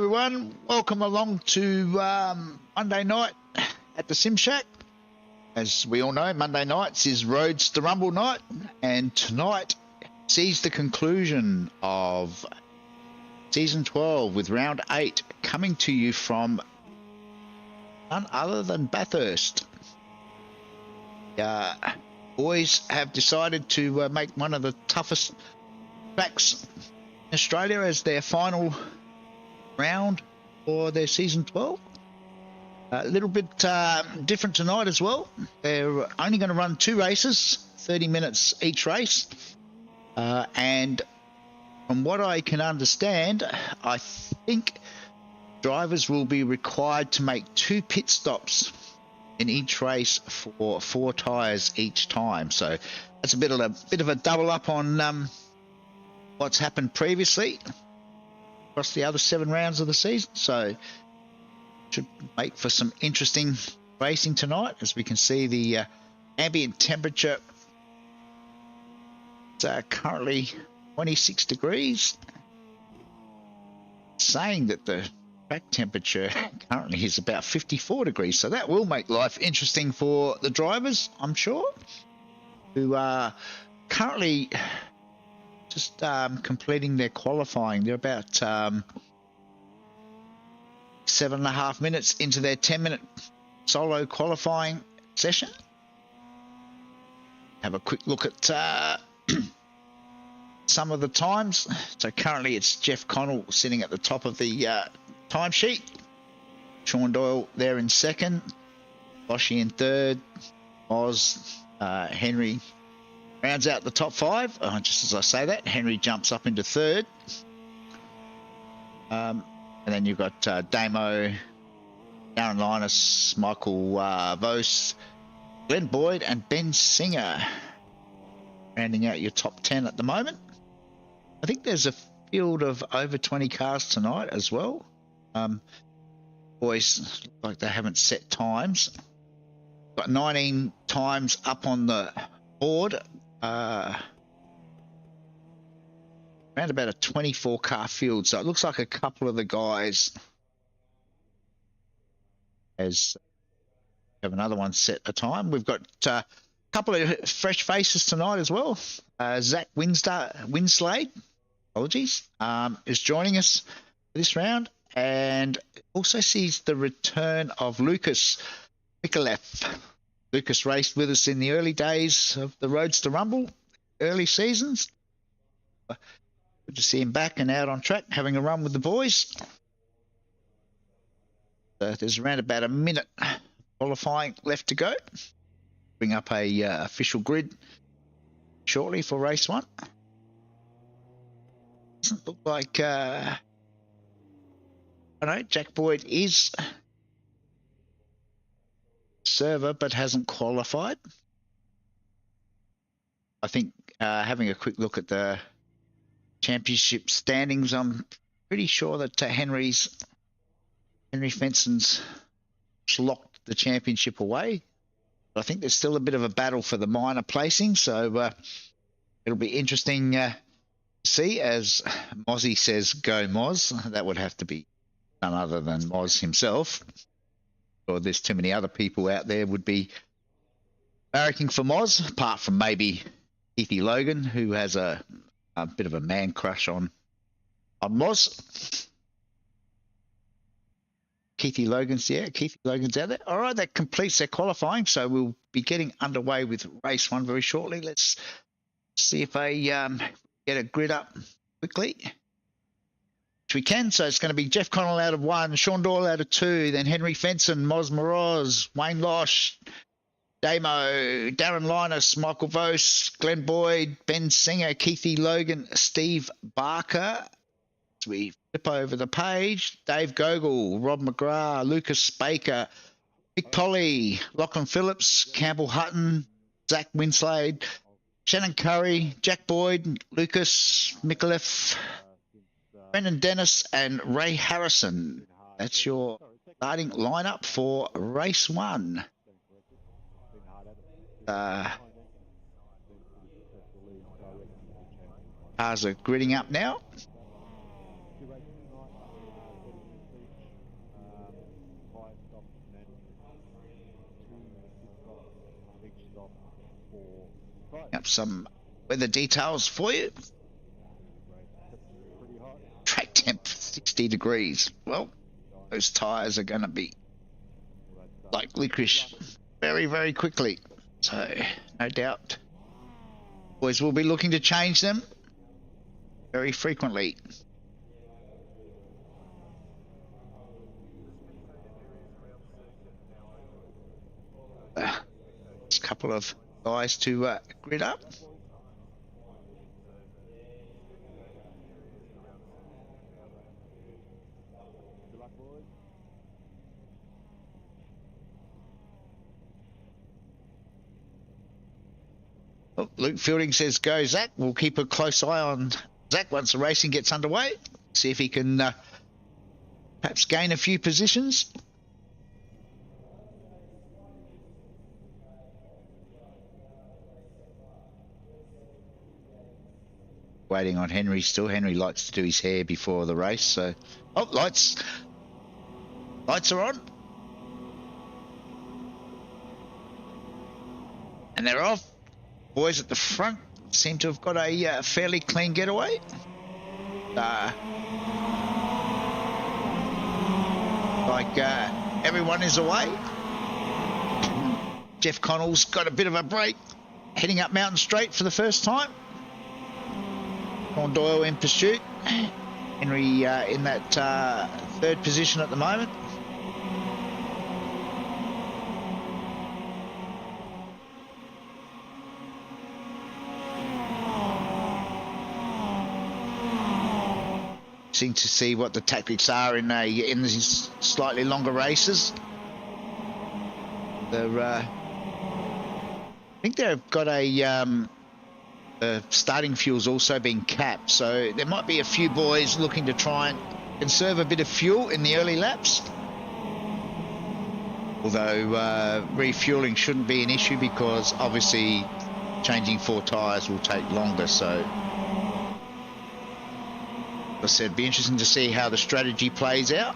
everyone. Welcome along to Monday night at the Sim Shack. As we all know, Monday nights is Roadster Rumble night, and tonight sees the conclusion of Season 12 with Round 8 coming to you from none other than Bathurst. Boys have decided to make one of the toughest tracks in Australia as their final round for their Season 12. A little bit different tonight as well. They're only going to run 2 races, 30 minutes each race. And from what I can understand, I think drivers will be required to make 2 pit stops in each race for 4 tyres each time. So that's a bit of a double up on what's happened previously across the other 7 rounds of the season. So should make for some interesting racing tonight. As we can see, the ambient temperature is currently 26 degrees, saying that the track temperature currently is about 54 degrees. So that will make life interesting for the drivers, I'm sure, who are currently just completing their qualifying. They're about 7.5 minutes into their 10-minute solo qualifying session. Have a quick look at some of the times. So currently it's Jeff Connell sitting at the top of the timesheet. Sean Doyle there in second. Boshi in third. Oz, Henry rounds out the top 5. Just as I say that, Henry jumps up into third. And then you've got Damo, Darren Linus, Michael Vos, Glenn Boyd, and Ben Singer rounding out your top 10 at the moment. I think there's a field of over 20 cars tonight as well. Boys look like they haven't set times. Got 19 times up on the board. Around about a 24 car field, so it looks like a couple of the guys have another one set a time. We've got a couple of fresh faces tonight as well. Zach Winslade, is joining us for this round, and also sees the return of Lucas Mikulev. Lucas raced with us in the early days of the Roadster Rumble, early seasons. Good to see him back and out on track, having a run with the boys. There's around about a minute qualifying left to go. Bring up a official grid shortly for race 1. Doesn't look like I know Jack Boyd is server but hasn't qualified. I think having a quick look at the championship standings, I'm pretty sure that Henry Fenson's locked the championship away. But I think there's still a bit of a battle for the minor placing, so it'll be interesting to see. As Mozzie says, go Moz. That would have to be none other than Moz himself. Or there's too many other people out there would be barracking for Moz, apart from maybe Keithy Logan, who has a bit of a man crush on Moz. Keithy Logan's out there. All right, that completes their qualifying, so we'll be getting underway with race 1 very shortly. Let's see if I get a grid up quickly, which we can. So it's going to be Jeff Connell out of 1, Sean Doyle out of 2, then Henry Fenson, Moz Moroz, Wayne Losh, Damo, Darren Linus, Michael Vos, Glenn Boyd, Ben Singer, Keithy Logan, Steve Barker. As we flip over the page, Dave Gogol, Rob McGrath, Lucas Baker, Mick Polly, Lachlan Phillips, Campbell Hutton, Zach Winslade, Shannon Curry, Jack Boyd, Lucas Mikulev, Brendan Dennis, and Ray Harrison. That's your starting lineup for race 1. Cars are gridding up now. Up some weather details for you. Track temp 60 degrees. Well, those tyres are going to be like licorice very, very quickly. So, no doubt, boys will be looking to change them very frequently. Just a couple of guys to grid up. Oh, Luke Fielding says go Zach. We'll keep a close eye on Zach once the racing gets underway. See if he can perhaps gain a few positions. Waiting on Henry still. Henry likes to do his hair before the race. So, oh, lights are on. And they're off. Boys at the front seem to have got a fairly clean getaway. Everyone is away. Jeff Connell's got a bit of a break, heading up Mountain Straight for the first time. Sean Doyle in pursuit. Henry in that third position at the moment. To see what the tactics are in these slightly longer races. I think they've got the starting fuel's also been capped, so there might be a few boys looking to try and conserve a bit of fuel in the early laps. Although refueling shouldn't be an issue because obviously changing 4 tyres will take longer, so I said, it'd be interesting to see how the strategy plays out.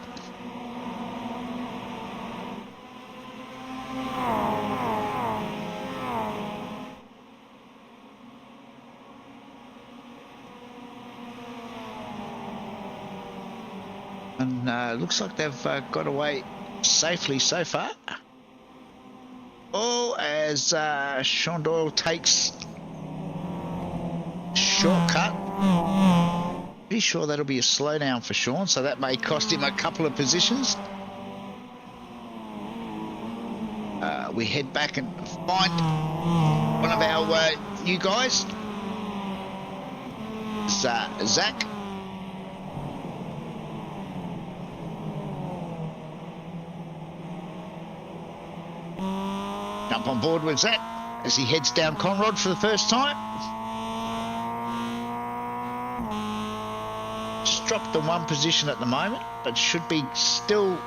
And looks like they've got away safely so far. Oh, as Sean Doyle takes shortcut. Pretty sure that'll be a slowdown for Sean, so that may cost him a couple of positions. We head back and find one of our new guys, Zach. Jump on board with Zach as he heads down Conrod for the first time. Just dropped the 1 position at the moment, but should be still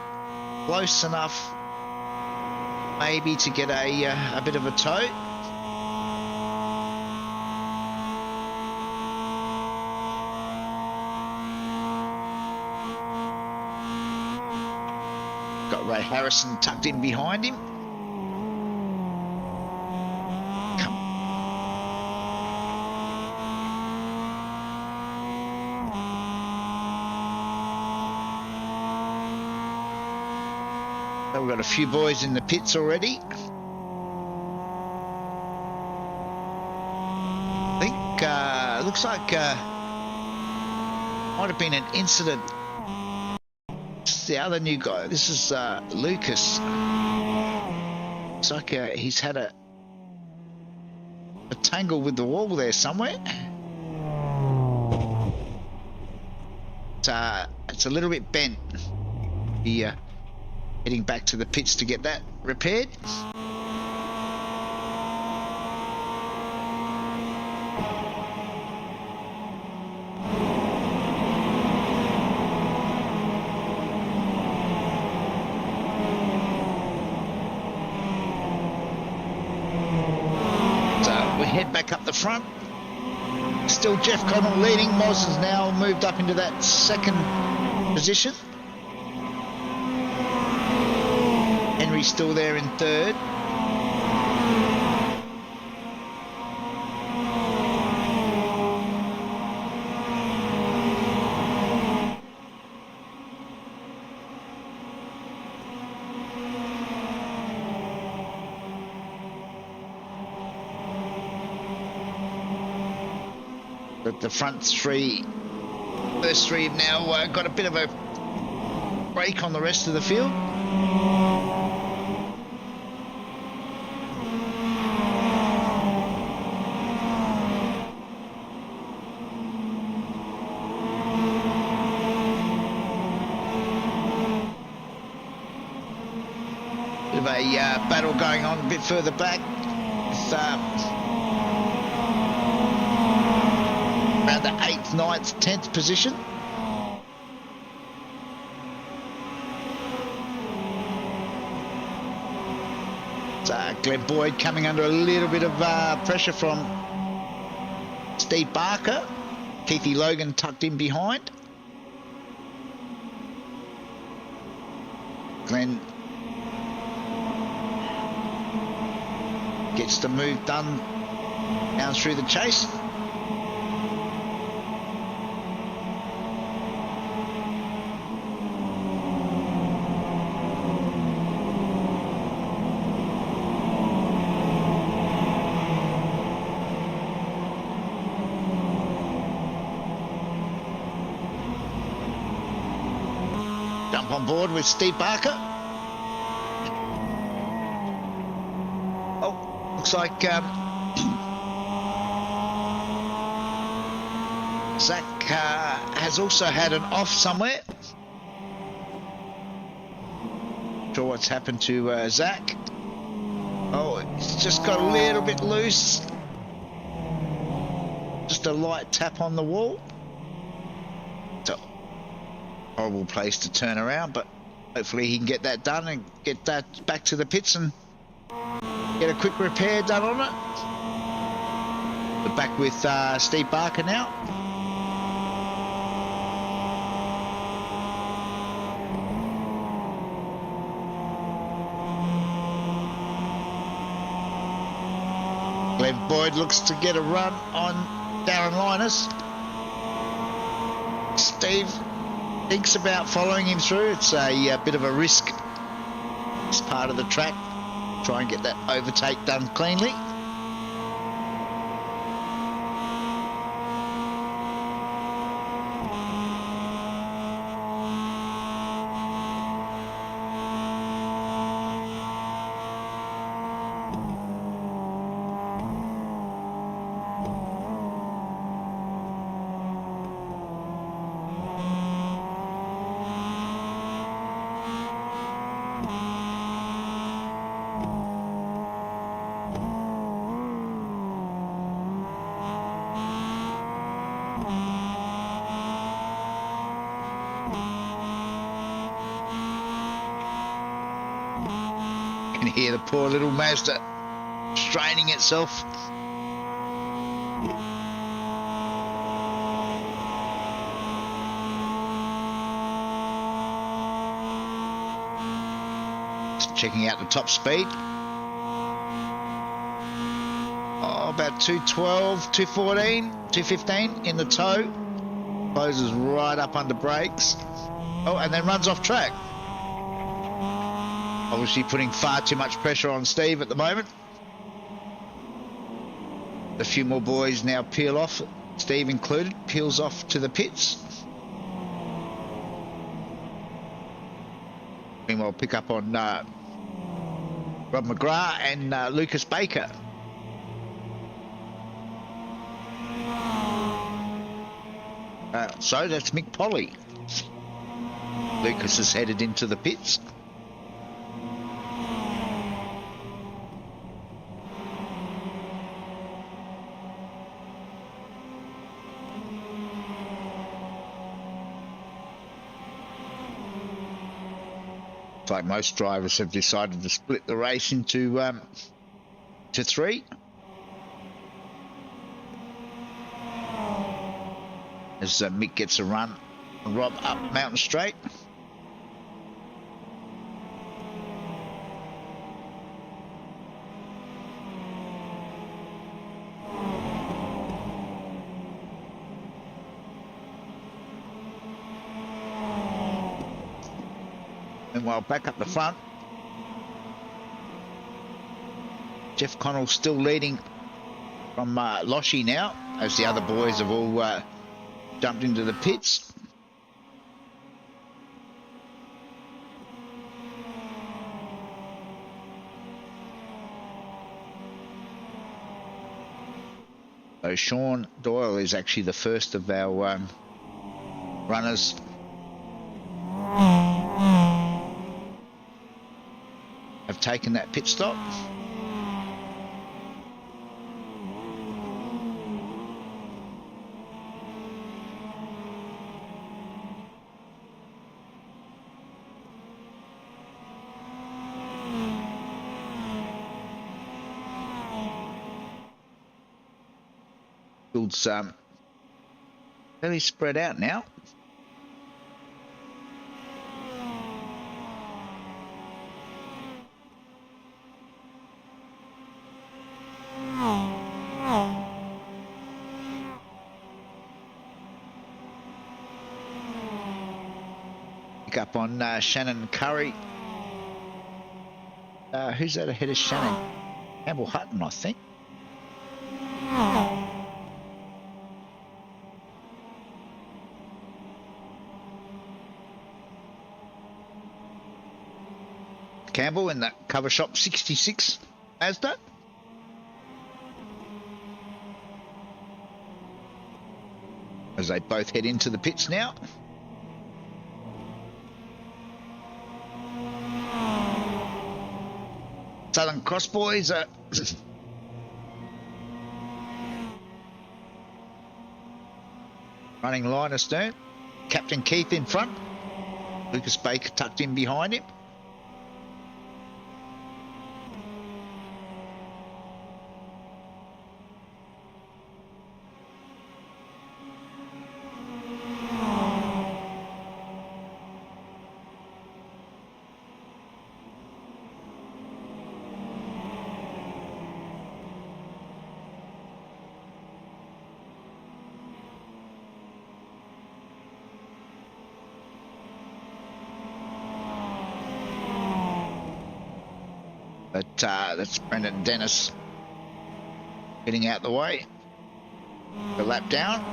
close enough maybe to get a bit of a tow. Got Ray Harrison tucked in behind him. We've got a few boys in the pits already. I think looks like might have been an incident. This is the other new guy. This is Lucas. Looks like he's had a tangle with the wall there somewhere. It's a little bit bent. Heading back to the pits to get that repaired. So we head back up the front. Still Jeff Connell leading. Moz has now moved up into that second position. Henry's still there in third. But the first three have now got a bit of a break on the rest of the field. Bit of a battle going on a bit further back with around the 8th, 9th, 10th position. Glenn Boyd coming under a little bit of pressure from Steve Barker. Keithy Logan tucked in behind. Glenn gets the move done down through the chase. Jump on board with Steve Barker. Oh, looks like Zach has also had an off somewhere. Not sure what's happened to Zach. Oh, it's just got a little bit loose. Just a light tap on the wall. Horrible place to turn around, but hopefully he can get that done and get that back to the pits and get a quick repair done on it. We're back with Steve Barker now. Glenn Boyd looks to get a run on Darren Linus. Steve thinks about following him through. It's a bit of a risk. It's part of the track. Try and get that overtake done cleanly. Hear the poor little Mazda straining itself. Just checking out the top speed. Oh, about 212, 214, 215 in the toe. Closes right up under brakes. Oh, and then runs off track. Obviously putting far too much pressure on Steve at the moment. A few more boys now peel off, Steve included, peels off to the pits. Meanwhile, pick up on Rob McGrath and Lucas Baker. So that's Mick Polly. Lucas is headed into the pits. Like most drivers have decided to split the race into to three. As Mick gets a run, Rob up Mountain Straight. Meanwhile, back up the front, Jeff Connell still leading from Loshie now, as the other boys have all jumped into the pits. So Sean Doyle is actually the first of our runners. Have taken that pit stop. Field's fairly spread out now. Pick up on Shannon Curry. Who's that ahead of Shannon? Campbell Hutton, I think. Campbell in that cover shop 66 Mazda. As they both head into the pits now. Southern Cross boys are running line astern. Captain Keith in front. Lucas Baker tucked in behind him. But that's Brendan Dennis getting out the way. The lap down.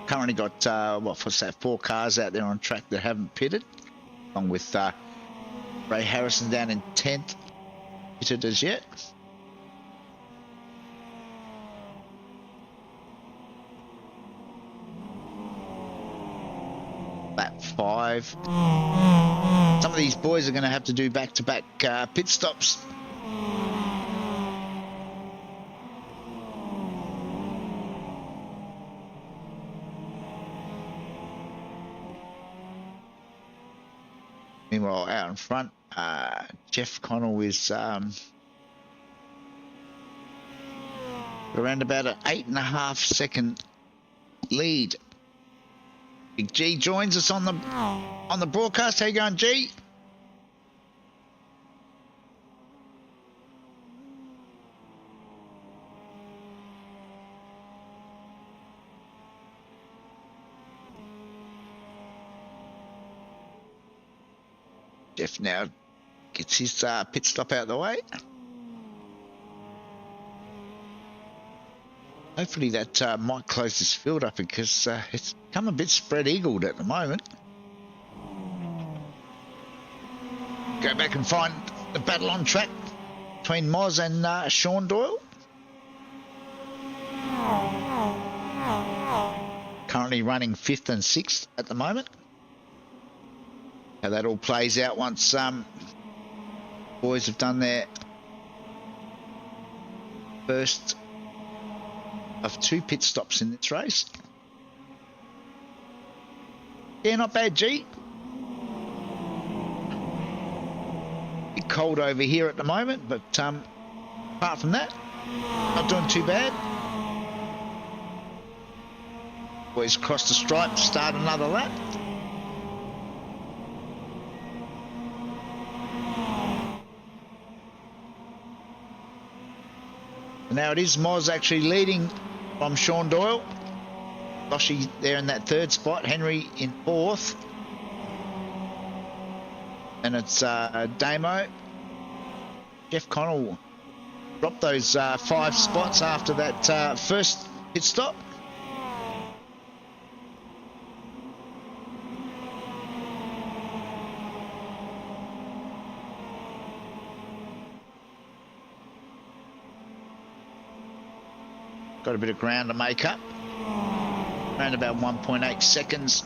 Currently got, what's that, 4 cars out there on track that haven't pitted, along with Ray Harrison down in 10th. Pitted as yet. Lap 5. Some of these boys are going to have to do back-to-back pit stops. Meanwhile, out in front, Jeff Connell is around about an 8.5 second lead. Big G joins us on the broadcast. How you going, G? Jeff now gets his pit stop out of the way. Hopefully that might close this field up because it's become a bit spread-eagled at the moment. Go back and find the battle on track between Moz and Sean Doyle. Currently running 5th and 6th at the moment. How that all plays out once boys have done their first of 2 pit stops in this race. Yeah, not bad, G. Bit cold over here at the moment, but apart from that, not doing too bad. Boys cross the stripe, start another lap. Now it is Moz actually leading from Sean Doyle. Loshi there in that third spot. Henry in fourth. And it's Damo. Jeff Connell dropped those 5 spots after that first pit stop. Got a bit of ground to make up. Around about 1.8 seconds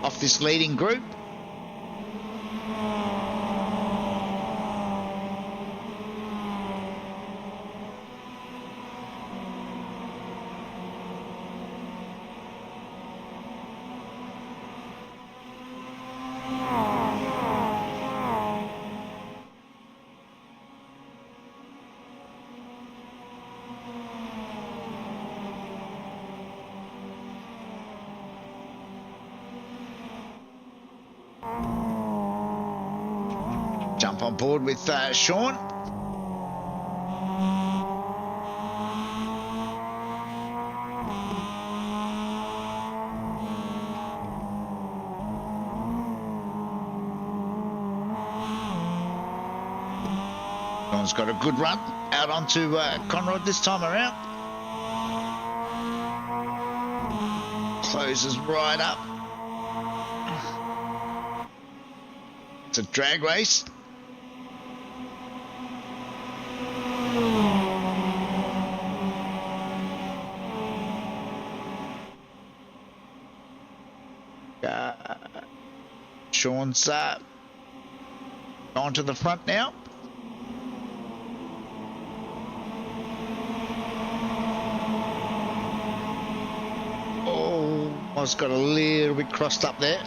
off this leading group. Jump on board with Sean. Sean's got a good run out onto Conrad this time around. Closes right up. It's a drag race. Sean's gone to the front now. Oh, I was got a little bit crossed up there.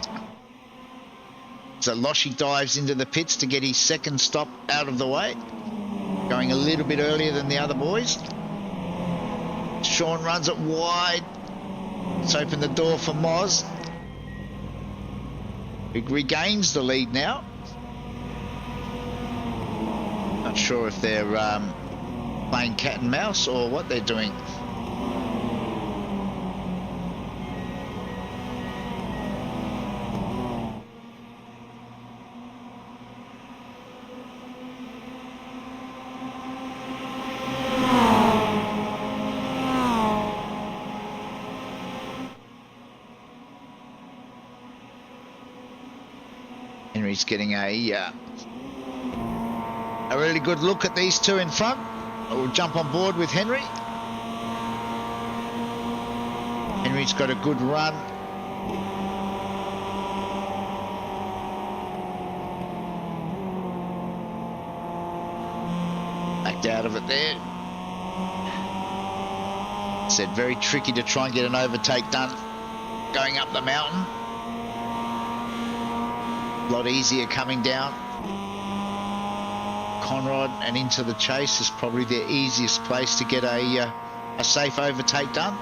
So Loshi dives into the pits to get his second stop out of the way. Going a little bit earlier than the other boys. Sean runs it wide. Let's open the door for Moz. He regains the lead now. Not sure if they're playing cat and mouse or what they're doing. Henry's getting a really good look at these two in front. We'll jump on board with Henry. Henry's got a good run. Backed out of it there. Said very tricky to try and get an overtake done going up the mountain. A lot easier coming down. Conrad and into the chase is probably the easiest place to get a safe overtake done.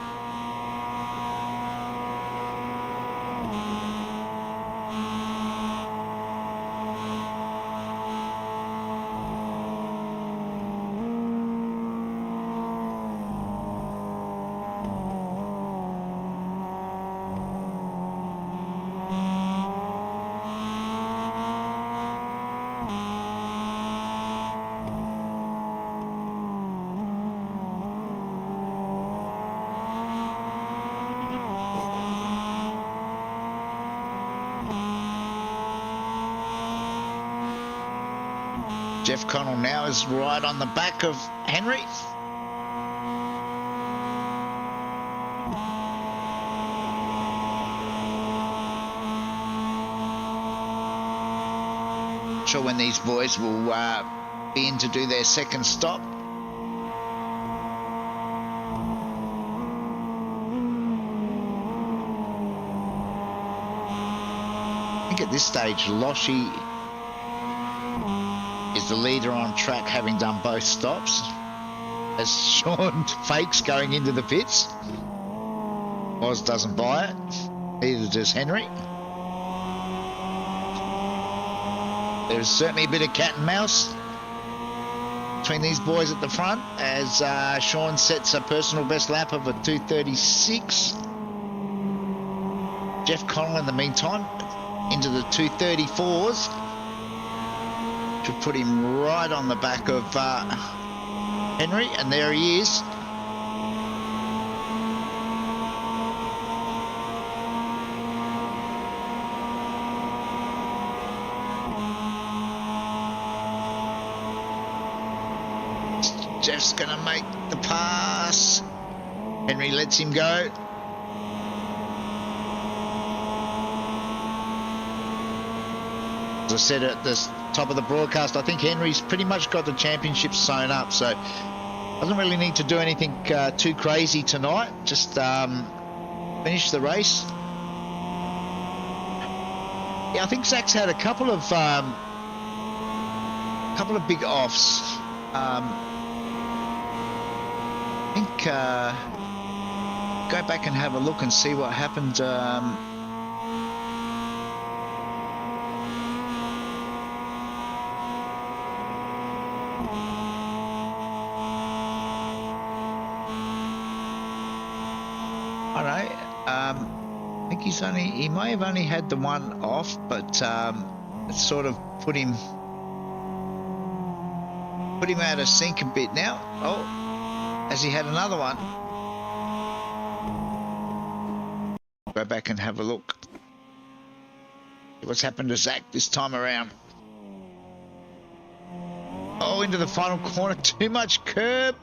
Jeff Connell now is right on the back of Henry. Not sure when these boys will be in to do their second stop. I think at this stage, Loshi is the leader on track, having done both stops, as Sean fakes going into the pits. Oz doesn't buy it, neither does Henry. There's certainly a bit of cat and mouse. between these boys at the front as Sean sets a personal best lap of a 2:36. Jeff Connell in the meantime into the 2:34s to put him right on the back of Henry, and there he is. Jeff's going to make the pass. Henry lets him go. As I said at the top of the broadcast, I think Henry's pretty much got the championship sewn up, so doesn't really need to do anything too crazy tonight. Just finish the race. Yeah, I think Zach's had a couple of big offs. I think go back and have a look and see what happened. I don't know. I think he may have only had the one off, but it sort of put him out of sync a bit now. Oh, as he had another one. Go back and have a look. See what's happened to Zach this time around. Oh, into the final corner. Too much curb.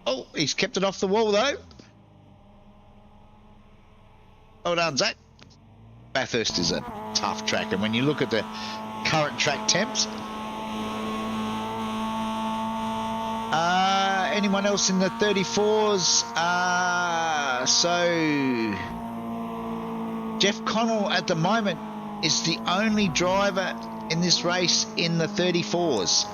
Oh, he's kept it off the wall though. Well done, Zach. Bathurst is a tough track, and when you look at the current track temps, anyone else in the 34s? So Jeff Connell at the moment is the only driver in this race in the 34s.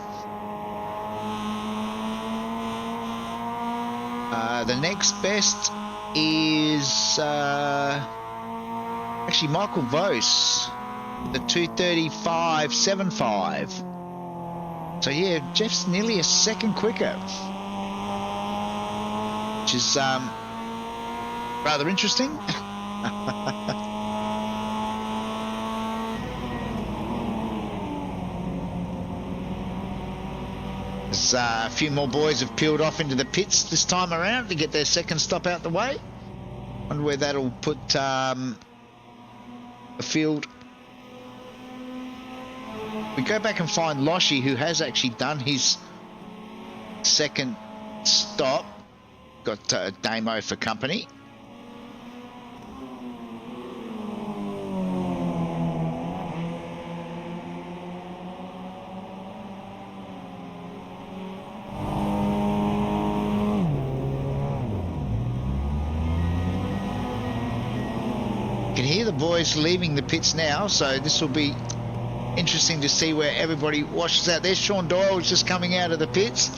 The next best is actually Michael Vos, the 2:35.75. So yeah, Jeff's nearly a second quicker, which is rather interesting. There's a few more boys have peeled off into the pits this time around to get their second stop out the way. Wonder where that'll put the field. We go back and find Loshi, who has actually done his second stop. Got Damo for company. You can hear the boys leaving the pits now, so this will be interesting to see where everybody washes out. There's Sean Doyle just coming out of the pits.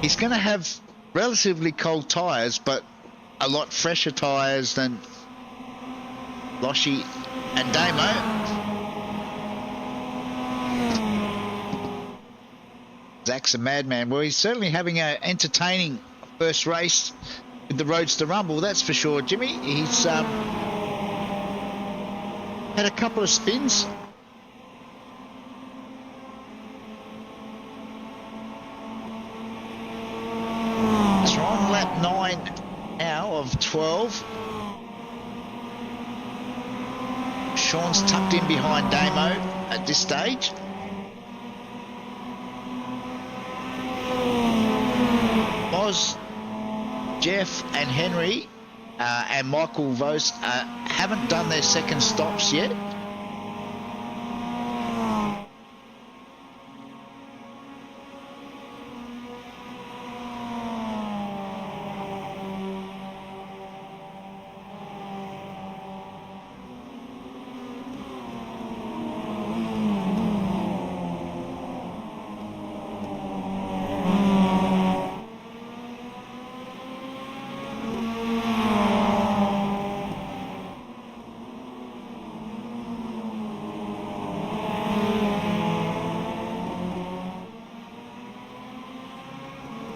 He's going to have relatively cold tyres, but a lot fresher tyres than Loshi and Damo. Zach's a madman. Well, he's certainly having an entertaining first race with the Roadster Rumble, that's for sure, Jimmy. He's had a couple of spins. So on lap 9 now of 12. Sean's tucked in behind Damo at this stage. Moz, Jeff and Henry and Michael Vos haven't done their second stops yet.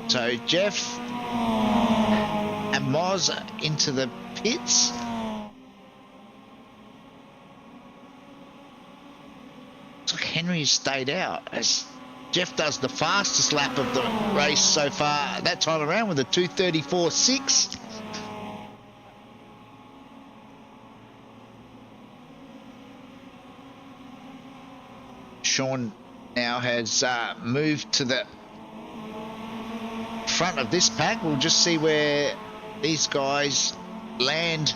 So Jeff and Moz into the pits. Looks like Henry stayed out as Jeff does the fastest lap of the race so far that time around with a 2:34.6. Sean now has moved to the front of this pack. We'll just see where these guys land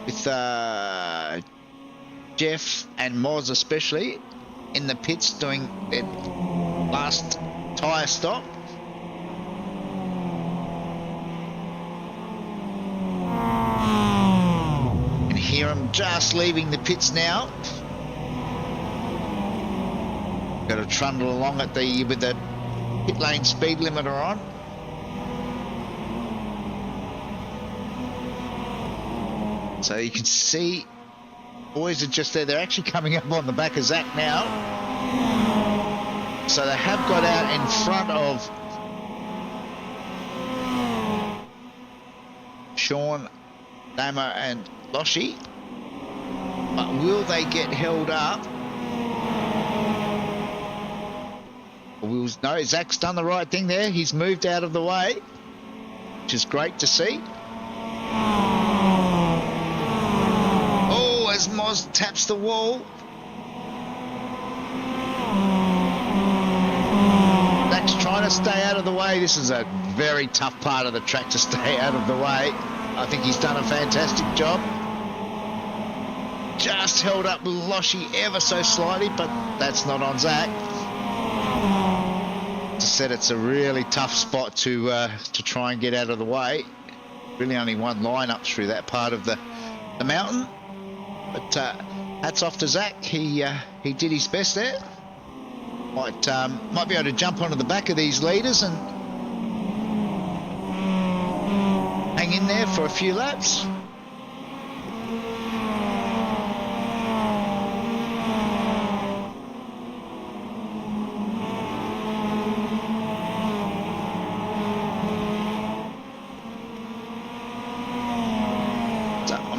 with Jeff and Moz especially in the pits doing their last tyre stop. And hear them just leaving the pits now. Got to trundle along at with the pit lane speed limiter on. So you can see boys are just there. They're actually coming up on the back of Zach now. So they have got out in front of Sean, Damo and Loshi. But will they get held up? No, Zach's done the right thing there. He's moved out of the way, which is great to see. Oh, as Moz taps the wall. Zach's trying to stay out of the way. This is a very tough part of the track to stay out of the way. I think he's done a fantastic job. Just held up Loshi ever so slightly, but that's not on Zach. As I said, it's a really tough spot to try and get out of the way. Really only one line up through that part of the mountain. But hats off to Zach. He did his best there. Might be able to jump onto the back of these leaders and hang in there for a few laps.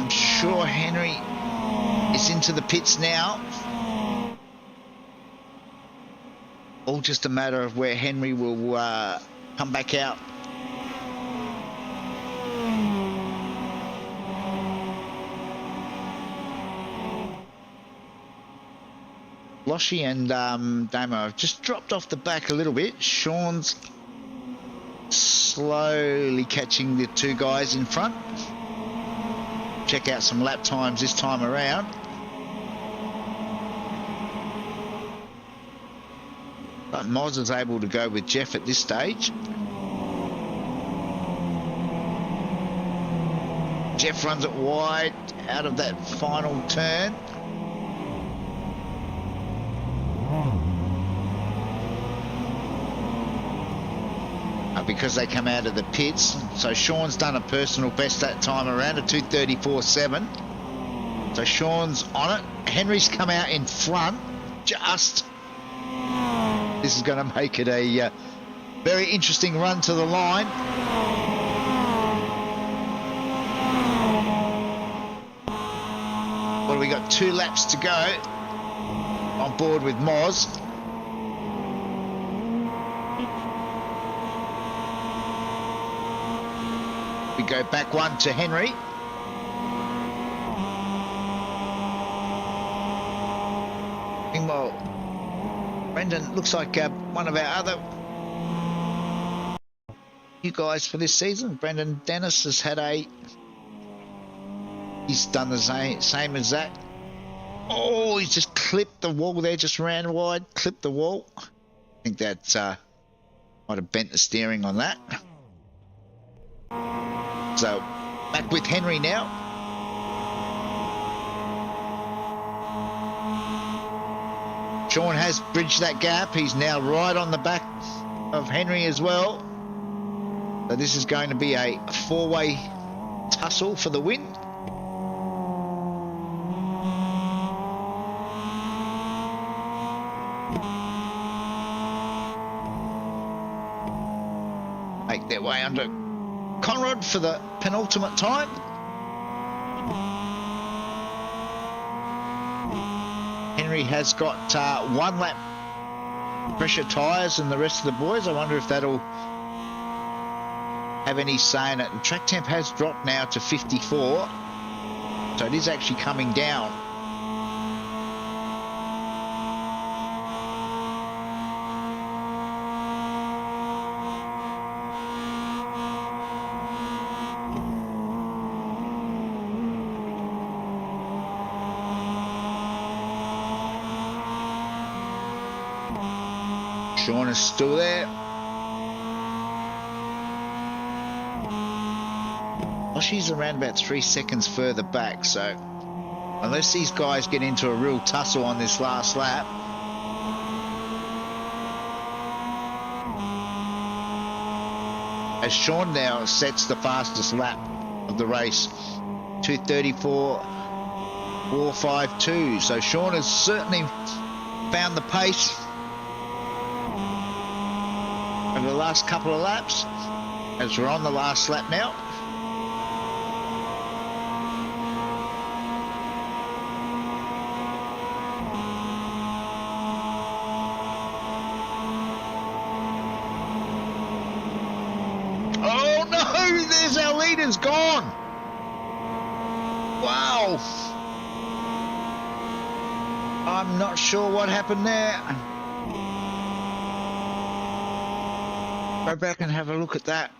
Sure, Henry is into the pits now. All just a matter of where Henry will come back out. Loshi and Damo have just dropped off the back a little bit. Sean's slowly catching the two guys in front. Check out some lap times this time around. But Moz is able to go with Jeff at this stage. Jeff runs it wide out of that final turn. Because they come out of the pits. So Sean's done a personal best that time around, a 2:34.7. So Sean's on it. Henry's come out in front. Just. This is going to make it a very interesting run to the line. Well, we got 2 laps to go. On board with Moz. We go back one to Henry. Meanwhile, Brendan looks like one of our other new guys for this season. Brendan Dennis has had he's done the same as that. Oh, he's just clipped the wall there, just ran wide, clipped the wall. I think that might have bent the steering on that. So, back with Henry now. Sean has bridged that gap. He's now right on the back of Henry as well. So this is going to be a 4-way tussle for the win. make their way under Conrad for the penultimate time. Henry has got 1 lap pressure tyres than the rest of the boys. I wonder if that'll have any say in it. The track temp has dropped now to 54, so it is actually coming down. Sean is still there. Well, she's around about 3 seconds further back, so unless these guys get into a real tussle on this last lap, as Sean now sets the fastest lap of the race, 2:34.452. So Sean has certainly found the pace over the last couple of laps, as we're on the last lap now. Oh no, there's our leader's gone. Wow. I'm not sure what happened there. Go back and have a look at that.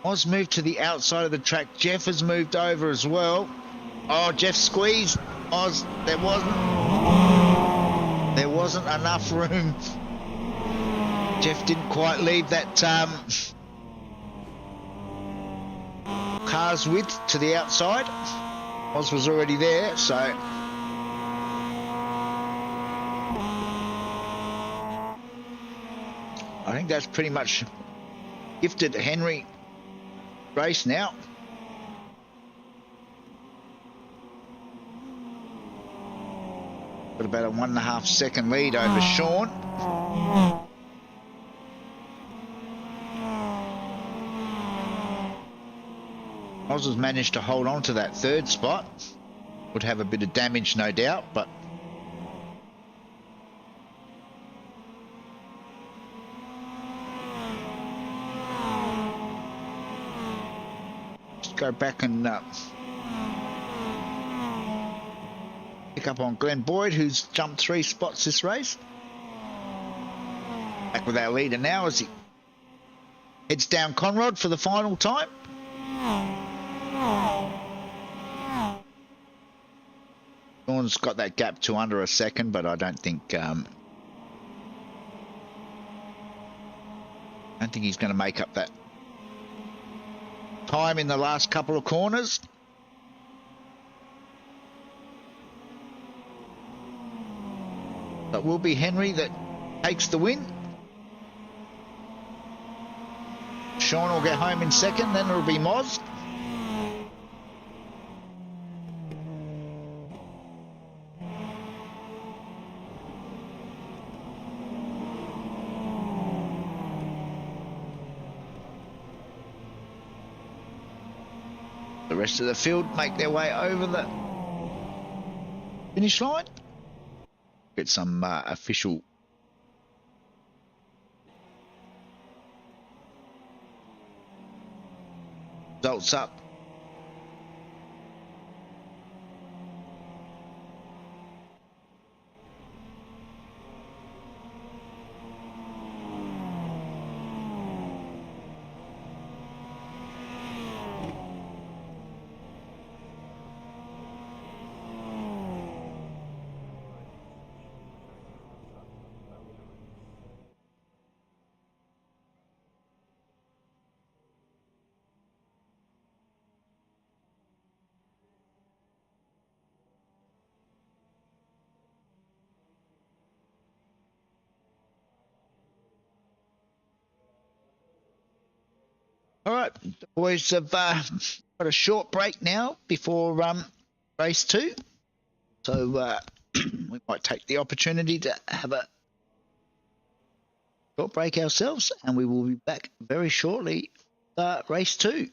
Oz moved to the outside of the track. Jeff has moved over as well. Oh, Jeff squeezed Oz. There wasn't enough room. Jeff didn't quite leave that car's width to the outside. Oz was already there, so I think that's pretty much gifted Henry race now. Got about a 1.5 second lead over Sean. Oz has managed to hold on to that 3rd spot. Would have a bit of damage, no doubt, but go back and pick up on Glenn Boyd, who's jumped 3 spots this race. Back with our leader now as he heads down Conrad for the final time. Sean's got that gap to under a second, but I don't think he's going to make up that time in the last couple of corners. It will be Henry that takes the win. Sean will get home in second, then it'll be Moz. The rest of the field make their way over the finish line. Get some official results up. All right, the boys have got a short break now before race 2. So we might take the opportunity to have a short break ourselves, and we will be back very shortly. Race 2.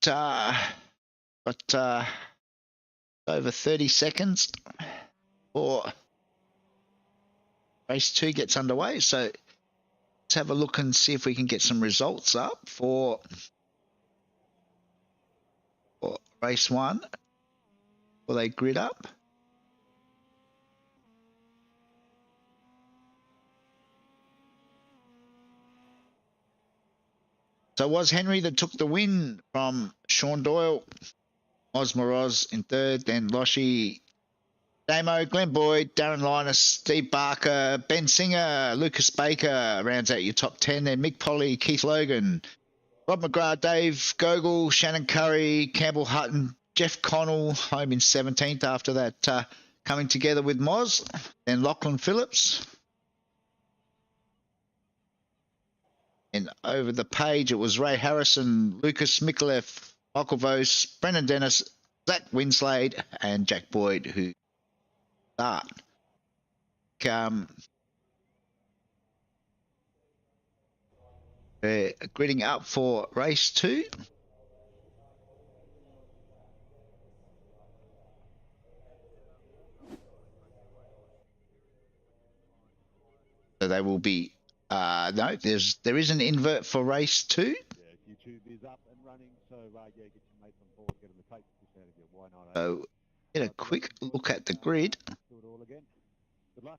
got over 30 seconds before race 2 gets underway. So let's have a look and see if we can get some results up for race 1. Will they grid up? So it was Henry that took the win from Sean Doyle. Osmoroz in 3rd, then Loshi, Damo, Glenn Boyd, Darren Linus, Steve Barker, Ben Singer, Lucas Baker rounds out your top 10. Then Mick Polly, Keith Logan, Rob McGrath, Dave Gogol, Shannon Curry, Campbell Hutton, Jeff Connell home in 17th after that coming together with Moz. Then Lachlan Phillips. And over the page, it was Ray Harrison, Lucas Mikulev, Michael Vos, Brendan Dennis, Zach Winslade, and Jack Boyd, who start. Gridding up for race 2. So they will be. No, there is an invert for race 2. Yeah, YouTube is up and running, so yeah, get your mates on board, get them to take this out of you. Why not? So get a quick look at the grid. Do it all again. Good luck.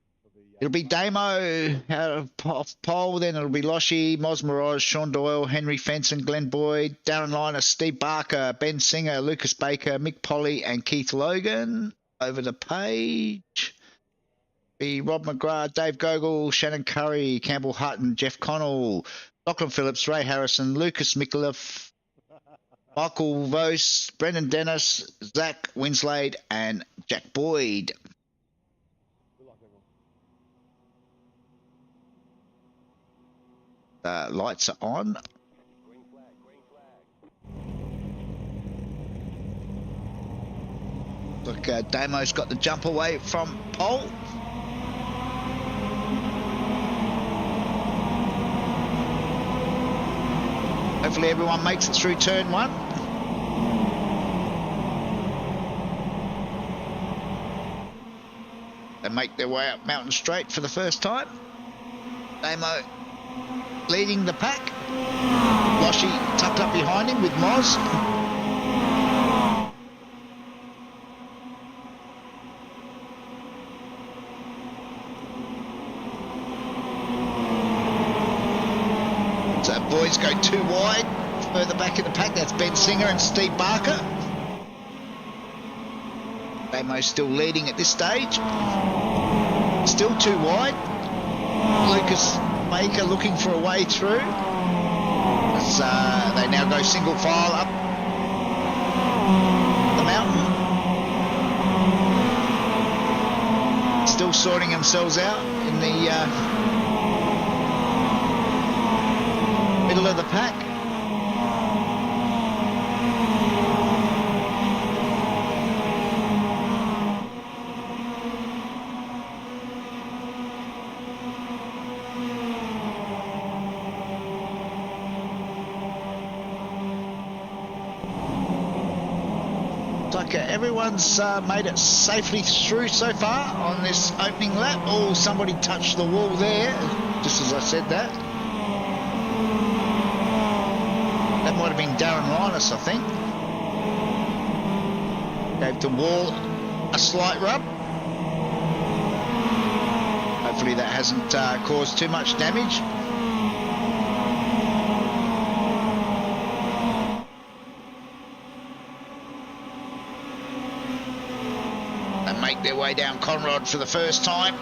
It'll be Damo out of pole, then it'll be Loshi, Moz Mirage, Sean Doyle, Henry Fenson, Glenn Boyd, Darren Linus, Steve Barker, Ben Singer, Lucas Baker, Mick Polly, and Keith Logan. Over the page. Be Rob McGrath, Dave Gogol, Shannon Curry, Campbell Hutton, Jeff Connell, Lachlan Phillips, Ray Harrison, Lucas Mikulev, Michael Vos, Brendan Dennis, Zach Winslade, and Jack Boyd. Lights are on. Green flag, green flag. Look, Damo's got the jump away from pole. Hopefully everyone makes it through turn 1. They make their way up Mountain Straight for the first time. Damo leading the pack. Loshi tucked up behind him with Moz. So boys go too wide. Further back in the pack, that's Ben Singer and Steve Barker. Damo's still leading at this stage. Still too wide. Lucas Baker looking for a way through. As they now go single file up the mountain. Still sorting themselves out in the middle of the pack. Like everyone's made it safely through so far on this opening lap. Oh, somebody touched the wall there, just as I said that. That might have been Darren Linus, I think. Gave the wall a slight rub. Hopefully that hasn't caused too much damage. Make their way down Conrod for the first time.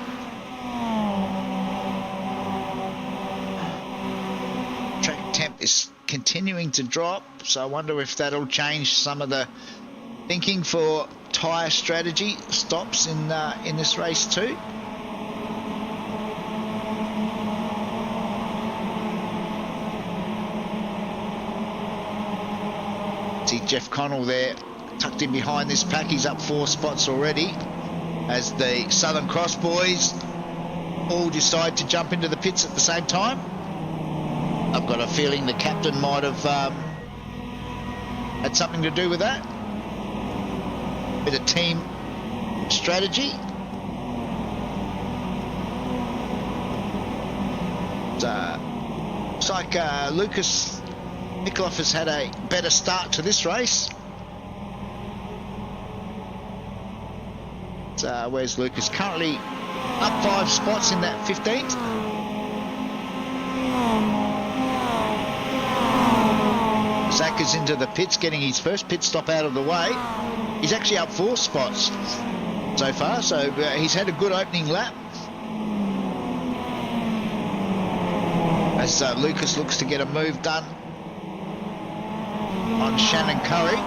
Track temp is continuing to drop, so I wonder if that'll change some of the thinking for tyre strategy stops in this race too. See Jeff Connell there tucked in behind this pack. He's up 4 spots already as the Southern Cross boys all decide to jump into the pits at the same time. I've got a feeling the captain might have had something to do with that. Bit of team strategy. Looks like Lucas Mikloff has had a better start to this race. Where's Lucas? Currently up 5 spots in that 15th. Zach is into the pits, getting his first pit stop out of the way. He's actually up 4 spots so far, so he's had a good opening lap. As Lucas looks to get a move done on Shannon Curry.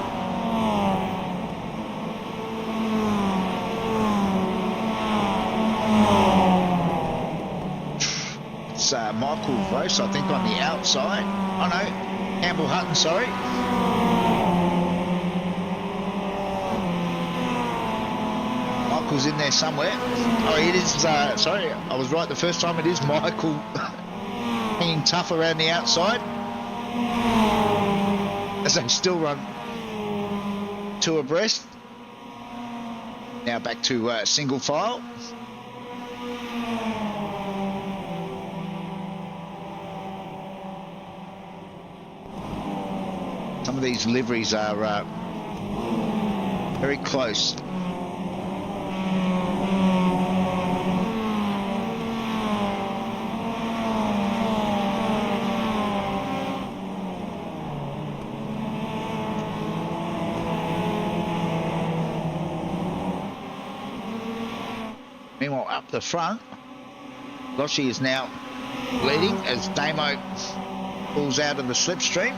It's Michael Vos, I think, on the outside. Oh no, Campbell Hutton, sorry. Michael's in there somewhere. Oh, it is, sorry, I was right the first time. It is Michael hanging tough around the outside. As they still run 2 abreast. Now back to single file. Some of these liveries are very close. Meanwhile, up the front, Loshi is now leading as Damo pulls out of the slipstream.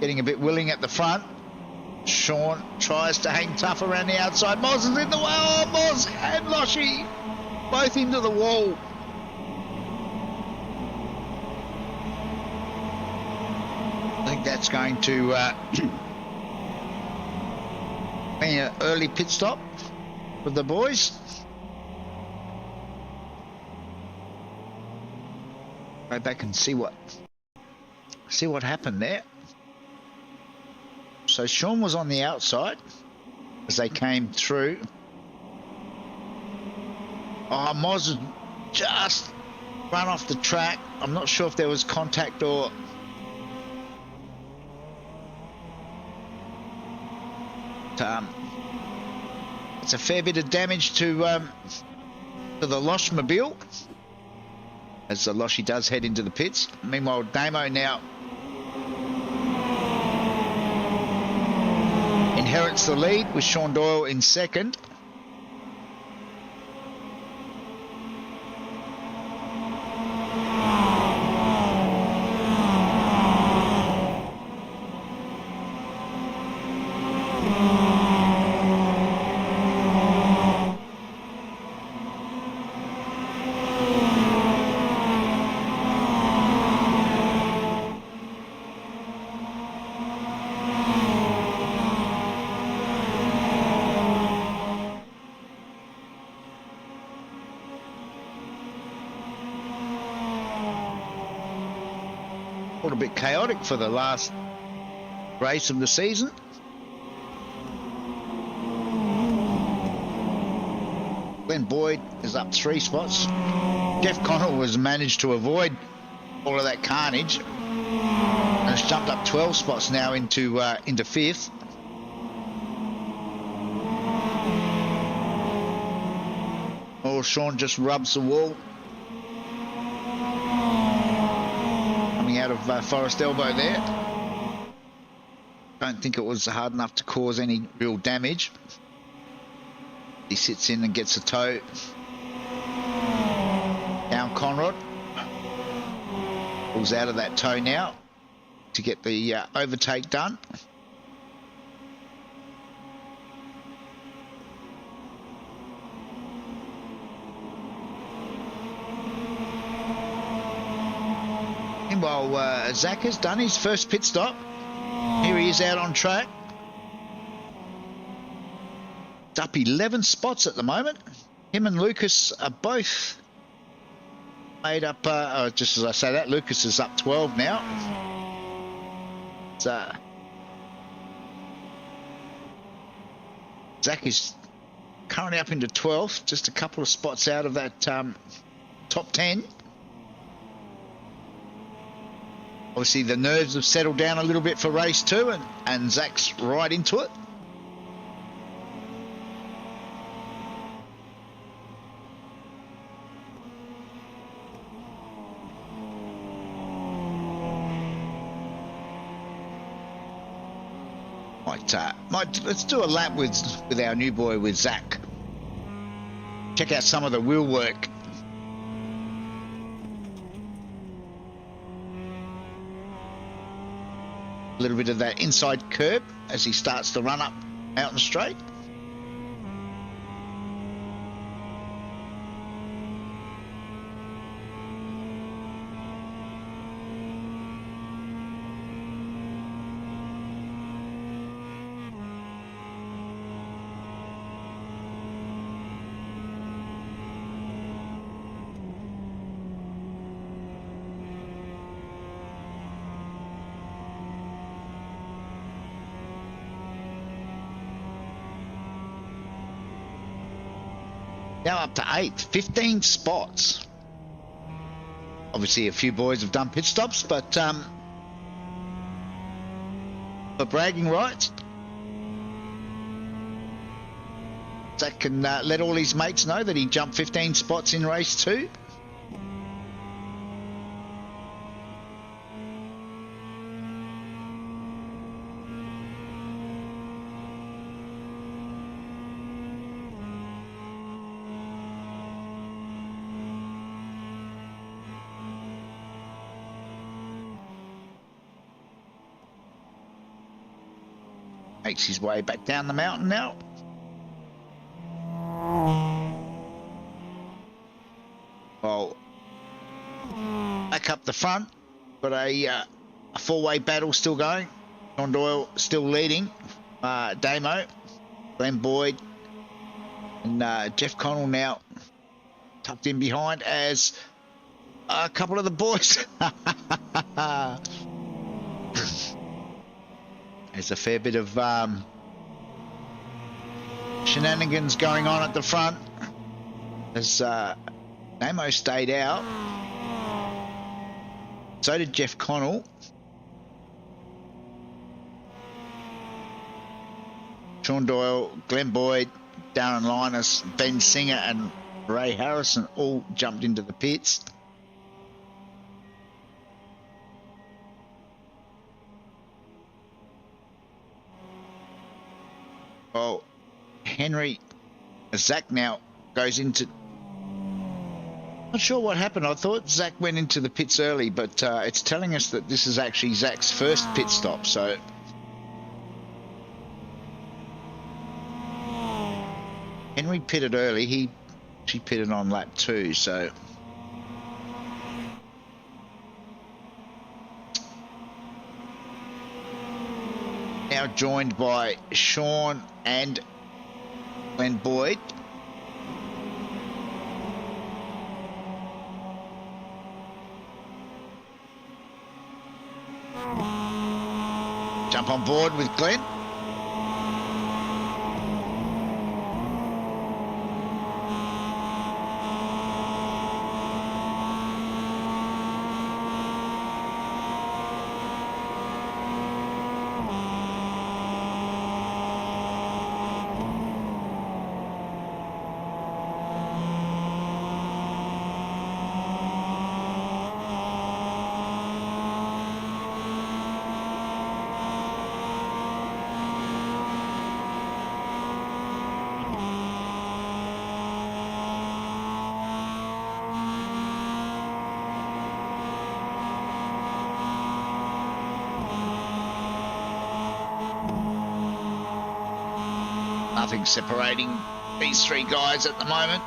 Getting a bit willing at the front. Sean tries to hang tough around the outside. Moz is in the way. Oh, Moz and Loshi both into the wall. I think that's going to be an early pit stop for the boys. Go back and see what happened there. So Sean was on the outside as they came through. Oh, Moz just run off the track. I'm not sure if there was contact or it's a fair bit of damage to the Loshmobile as the Loshi does head into the pits. Meanwhile, Damo now inherits the lead with Sean Doyle in second. A bit chaotic for the last race of the season. Glenn Boyd is up 3 spots. Jeff Connell has managed to avoid all of that carnage and has jumped up 12 spots now into 5th. Oh, Sean just rubs the wall. Out of Forest Elbow there. Don't think it was hard enough to cause any real damage. He sits in and gets a tow. Down Conrad. Pulls out of that tow now to get the overtake done. While Zach has done his first pit stop. Here he is out on track. It's up 11 spots at the moment. him and Lucas are both made up. Just as I say that, Lucas is up 12 now. So Zach is currently up into 12th, just a couple of spots out of that top 10. Obviously, the nerves have settled down a little bit for race 2, and Zach's right into it. Let's do a lap with our new boy, with Zach. Check out some of the wheel work. A little bit of that inside curb as he starts to run up Mountain Straight. Now up to 8th, 15 spots. Obviously, a few boys have done pit stops, but for bragging rights, Zach can let all his mates know that he jumped 15 spots in race 2. Makes his way back down the mountain now. Well, back up the front, got a four-way battle still going. John Doyle still leading. Damo, Glenn Boyd, and Jeff Connell now tucked in behind as a couple of the boys. There's a fair bit of shenanigans going on at the front as Namo stayed out. So did Jeff Connell. Sean Doyle, Glenn Boyd, Darren Linus, Ben Singer and Ray Harrison all jumped into the pits. Well, Zach now goes into... Not sure what happened. I thought Zach went into the pits early, but it's telling us that this is actually Zach's first pit stop, so... Henry pitted early. She pitted on lap 2, so... Now joined by Sean and Glenn Boyd. Jump on board with Glenn. Nothing separating these three guys at the moment.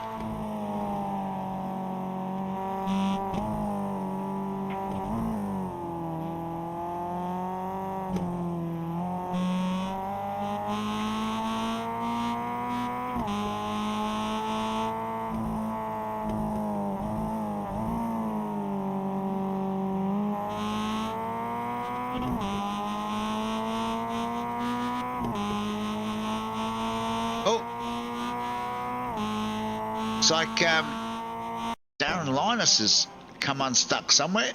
Oh, it's like Darren Linus has come unstuck somewhere.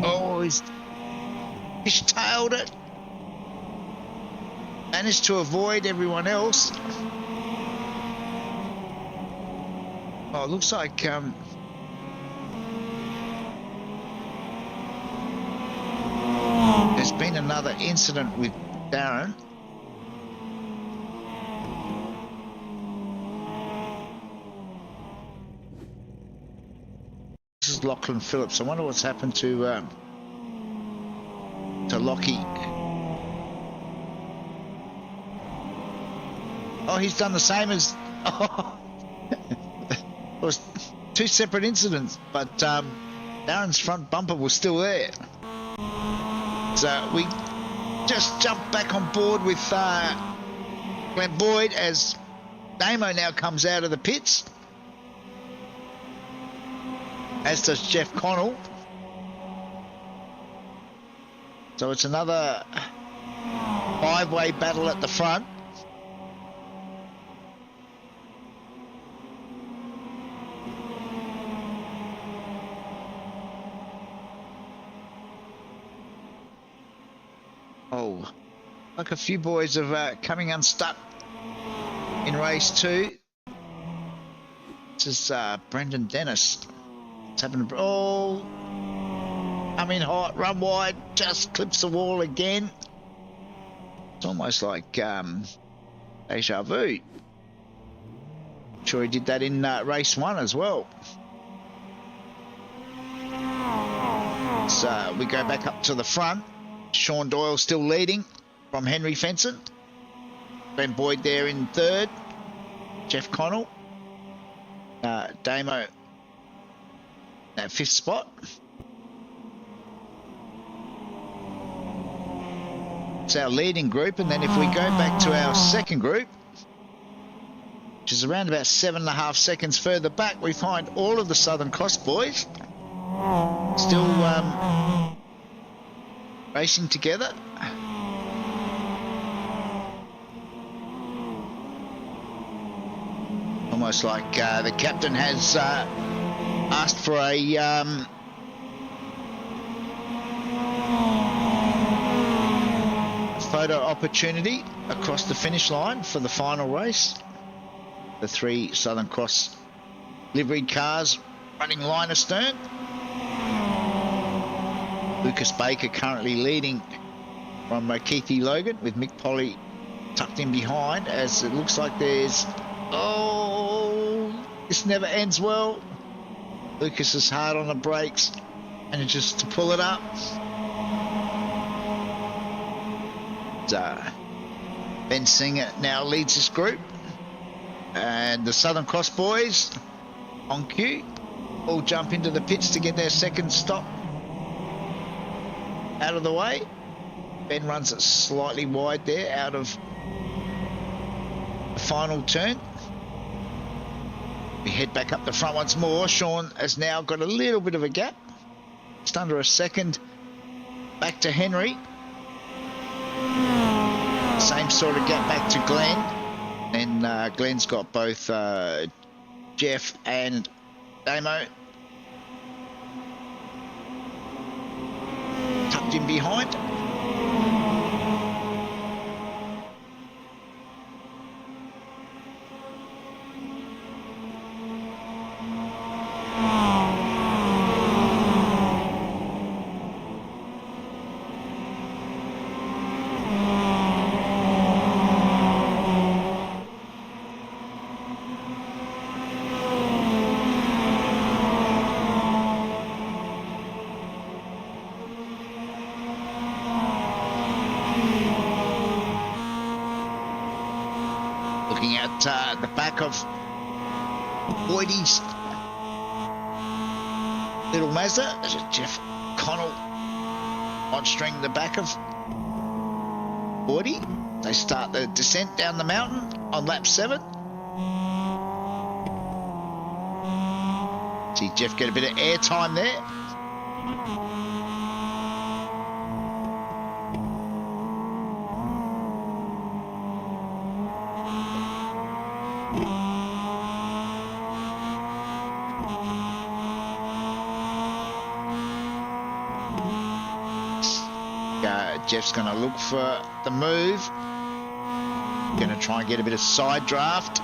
Oh, he's fishtailed it. Managed to avoid everyone else. Oh, it looks like there's been another incident with Darren. This is Lachlan Phillips. I wonder what's happened to Lockie. Oh, he's done the same as. Oh, it was two separate incidents, but Darren's front bumper was still there. So we just jumped back on board with Glenn Boyd as Damo now comes out of the pits, as does Jeff Connell. So it's another five-way battle at the front. Oh, like a few boys have coming unstuck in race 2. This is Brendan Dennis. It's happened. Oh, I'm in hot, run wide, just clips the wall again. It's almost like deja vu. I'm sure he did that in race 1 as well. So we go back up to the front. Sean Doyle still leading from Henry Fenson. Ben Boyd there in 3rd. Jeff Connell. Damo at 5th spot. It's our leading group, and then if we go back to our second group, which is around about 7.5 seconds further back, we find all of the Southern Cross boys still racing together. Almost like the captain has asked for a photo opportunity across the finish line for the final race. The 3 Southern Cross liveried cars running line astern. Lucas Baker currently leading from Keithy Logan, with Mick Polly tucked in behind, as it looks like there's... Oh, this never ends well. Lucas is hard on the brakes, manages to pull it up. Ben Singer now leads this group, and the Southern Cross boys on cue all jump into the pits to get their second stop out of the way. Ben runs it slightly wide there out of the final turn. We head back up the front once more. Sean has now got a little bit of a gap, just under a second back to Henry. Same sort of gap back to Glenn, and Glenn's got both Jeff and Damo tucked in behind. Looking at the back of Boydie's little Mazda, Jeff Connell on string the back of Boydie. They start the descent down the mountain on lap 7. See Jeff get a bit of airtime there. Jeff's going to look for the move. Going to try and get a bit of side draft.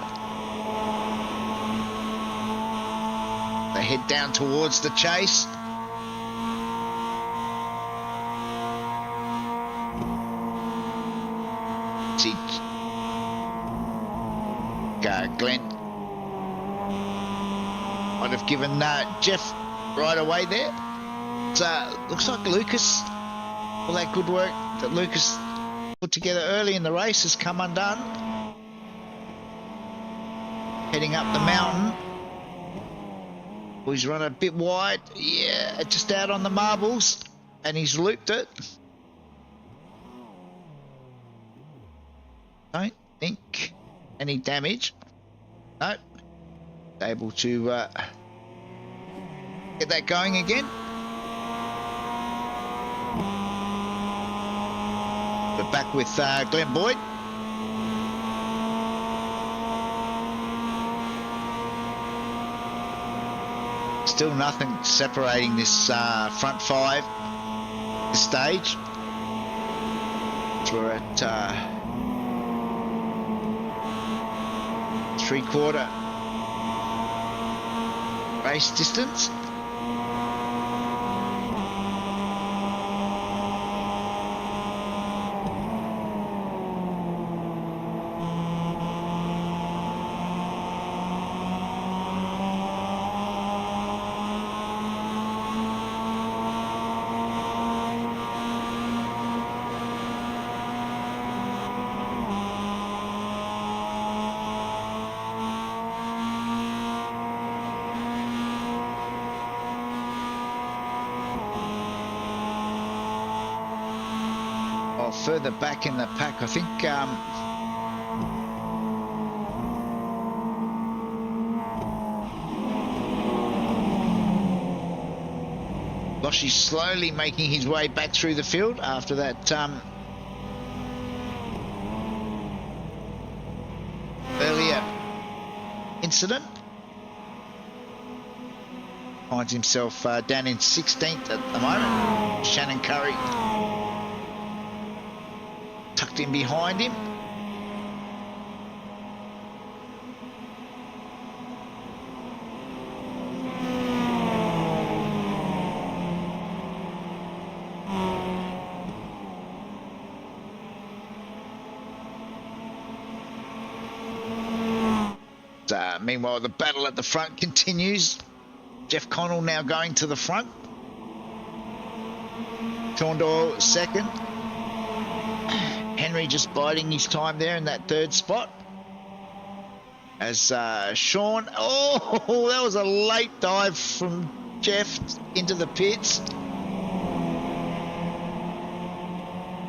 They head down towards the chase. See, Glenn might have given Jeff right away there. Looks like Lucas. All that good work that Lucas put together early in the race has come undone. Heading up the mountain. Oh, he's run a bit wide. Yeah, just out on the marbles. And he's looped it. Don't think any damage. Nope. Able to get that going again. We're back with Glenn Boyd. Still nothing separating this front five at this stage. We're at 3/4 race distance. Further back in the pack, I think Loshy's slowly making his way back through the field after that earlier incident. Finds himself down in 16th at the moment. Shannon Curry tucked in behind him. Meanwhile, the battle at the front continues. Jeff Connell now going to the front. Sean Doyle second. Henry just biding his time there in that third spot. As Sean, oh, that was a late dive from Jeff into the pits.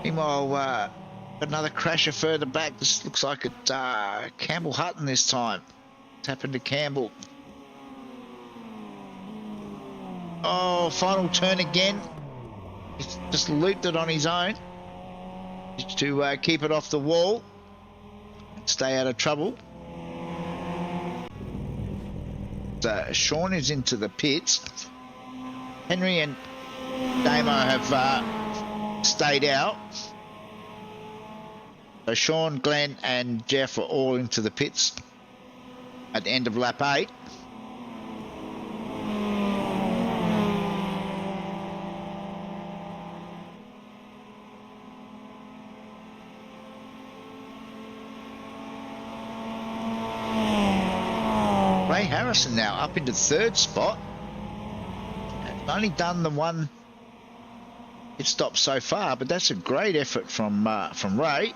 Meanwhile, another crasher further back. This looks like it's Campbell Hutton this time. It's happened to Campbell. Oh, final turn again. He's just looped it on his own to keep it off the wall, stay out of trouble. Sean is into the pits. Henry and Damo have stayed out. So Sean, Glenn and Jeff are all into the pits at the end of lap 8. Harrison now up into third spot. Only done the one pit stop so far, but that's a great effort from Ray.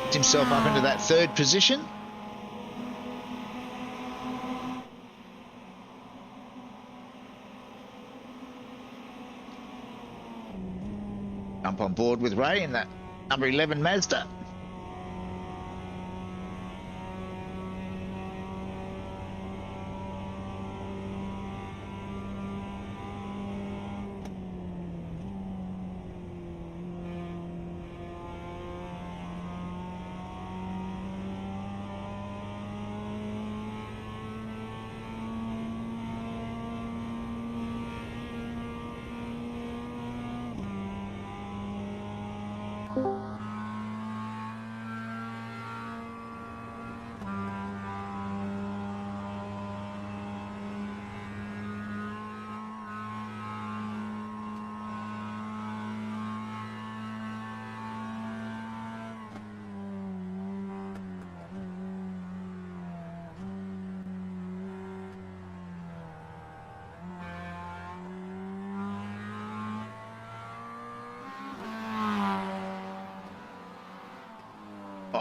Gets himself up into that third position. Jump on board with Ray in that number 11 Mazda.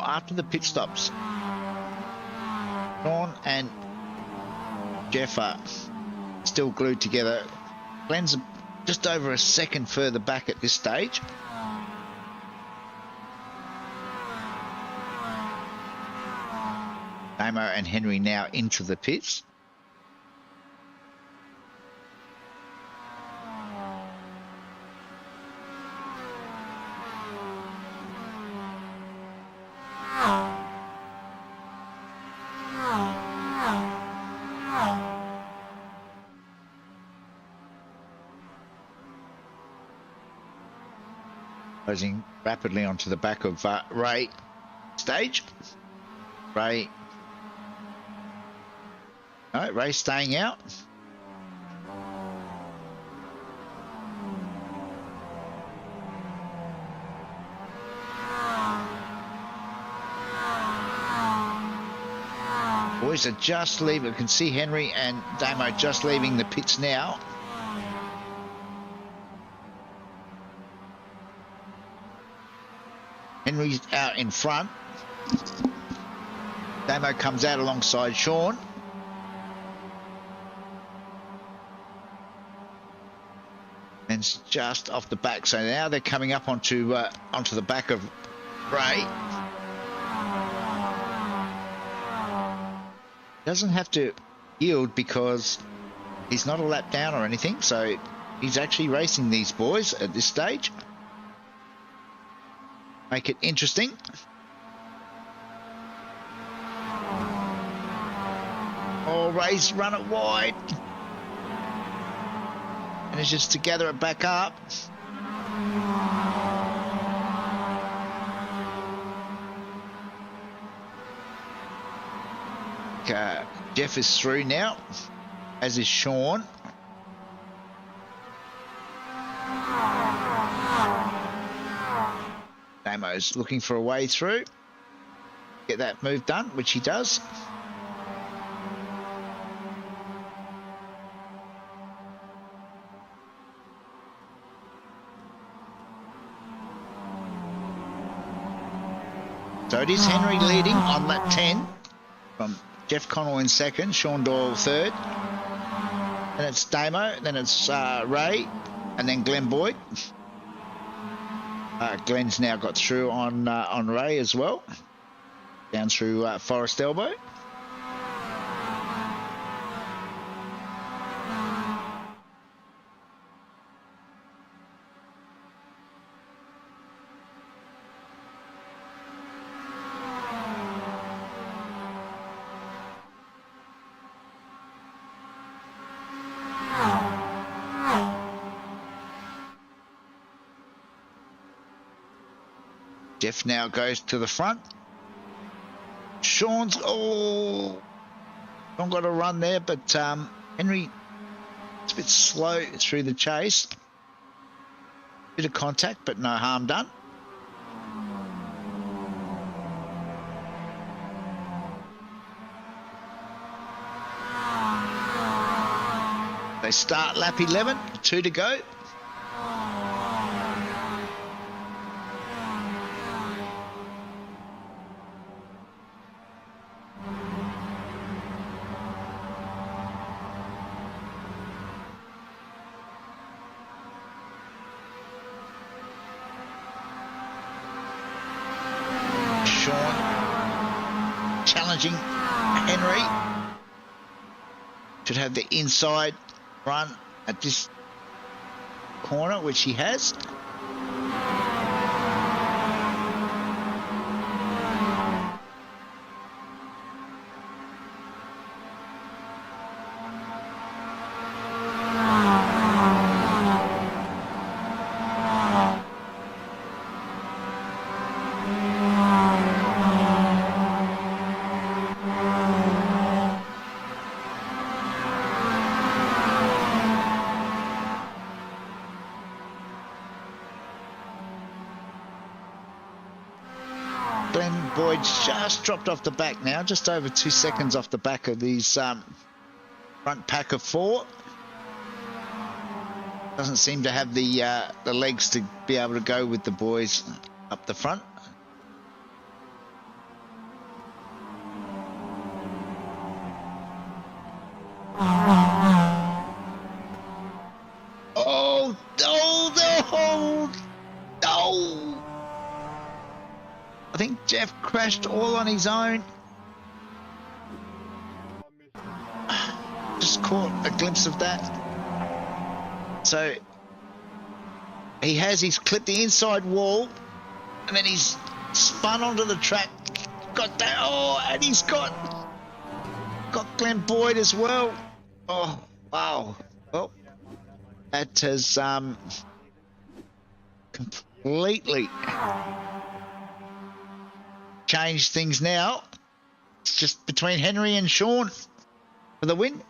after the pit stops, Sean and Jeff are still glued together. Glenn's just over a second further back at this stage. Damo and Henry now into the pits. Closing rapidly onto the back of Ray stage. Ray staying out. Boys are just leaving. You can see Henry and Damo just leaving the pits now. Henry's out in front. Damo comes out alongside Sean. And it's just off the back. So now they're coming up onto the back of Ray. Doesn't have to yield because he's not a lap down or anything. So he's actually racing these boys at this stage. Make it interesting. Oh, Ray's run it wide. Manages to gather it back up. Jeff is through now, as is Sean. Damo's looking for a way through. Get that move done, which he does. So it is Henry leading on lap 10 from Jeff Connell in second, Sean Doyle third. Then it's Damo, then it's Ray, and then Glenn Boyd. Glenn's now got through on Ray as well, down through Forest Elbow. Jeff now goes to the front. Sean got a run there, but Henry, it's a bit slow through the chase. Bit of contact, but no harm done. They start lap 11, 2 to go. Challenging Henry. Should have the inside run at this corner, which he has. Glenn Boyd's just dropped off the back now, just over 2 seconds off the back of these front pack of 4. Doesn't seem to have the legs to be able to go with the boys up the front. Jeff crashed all on his own. Just caught a glimpse of that. So he's clipped the inside wall, and then he's spun onto the track. Got that. Oh, and he's got Glenn Boyd as well. Oh, wow. Well, that has completely changed things now. It's just between Henry and Sean for the win.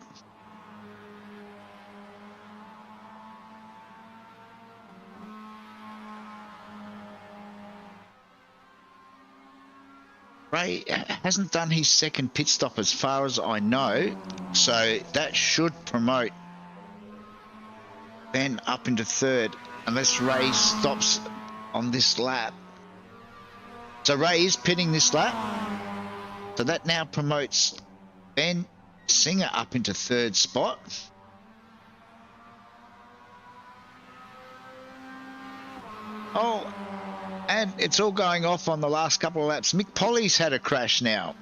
Ray hasn't done his second pit stop as far as I know, so that should promote Ben up into third, unless Ray stops on this lap. So Ray is pitting this lap, so that now promotes Ben Singer up into third spot. Oh, and it's all going off on the last couple of laps. Mick Polly's had a crash now.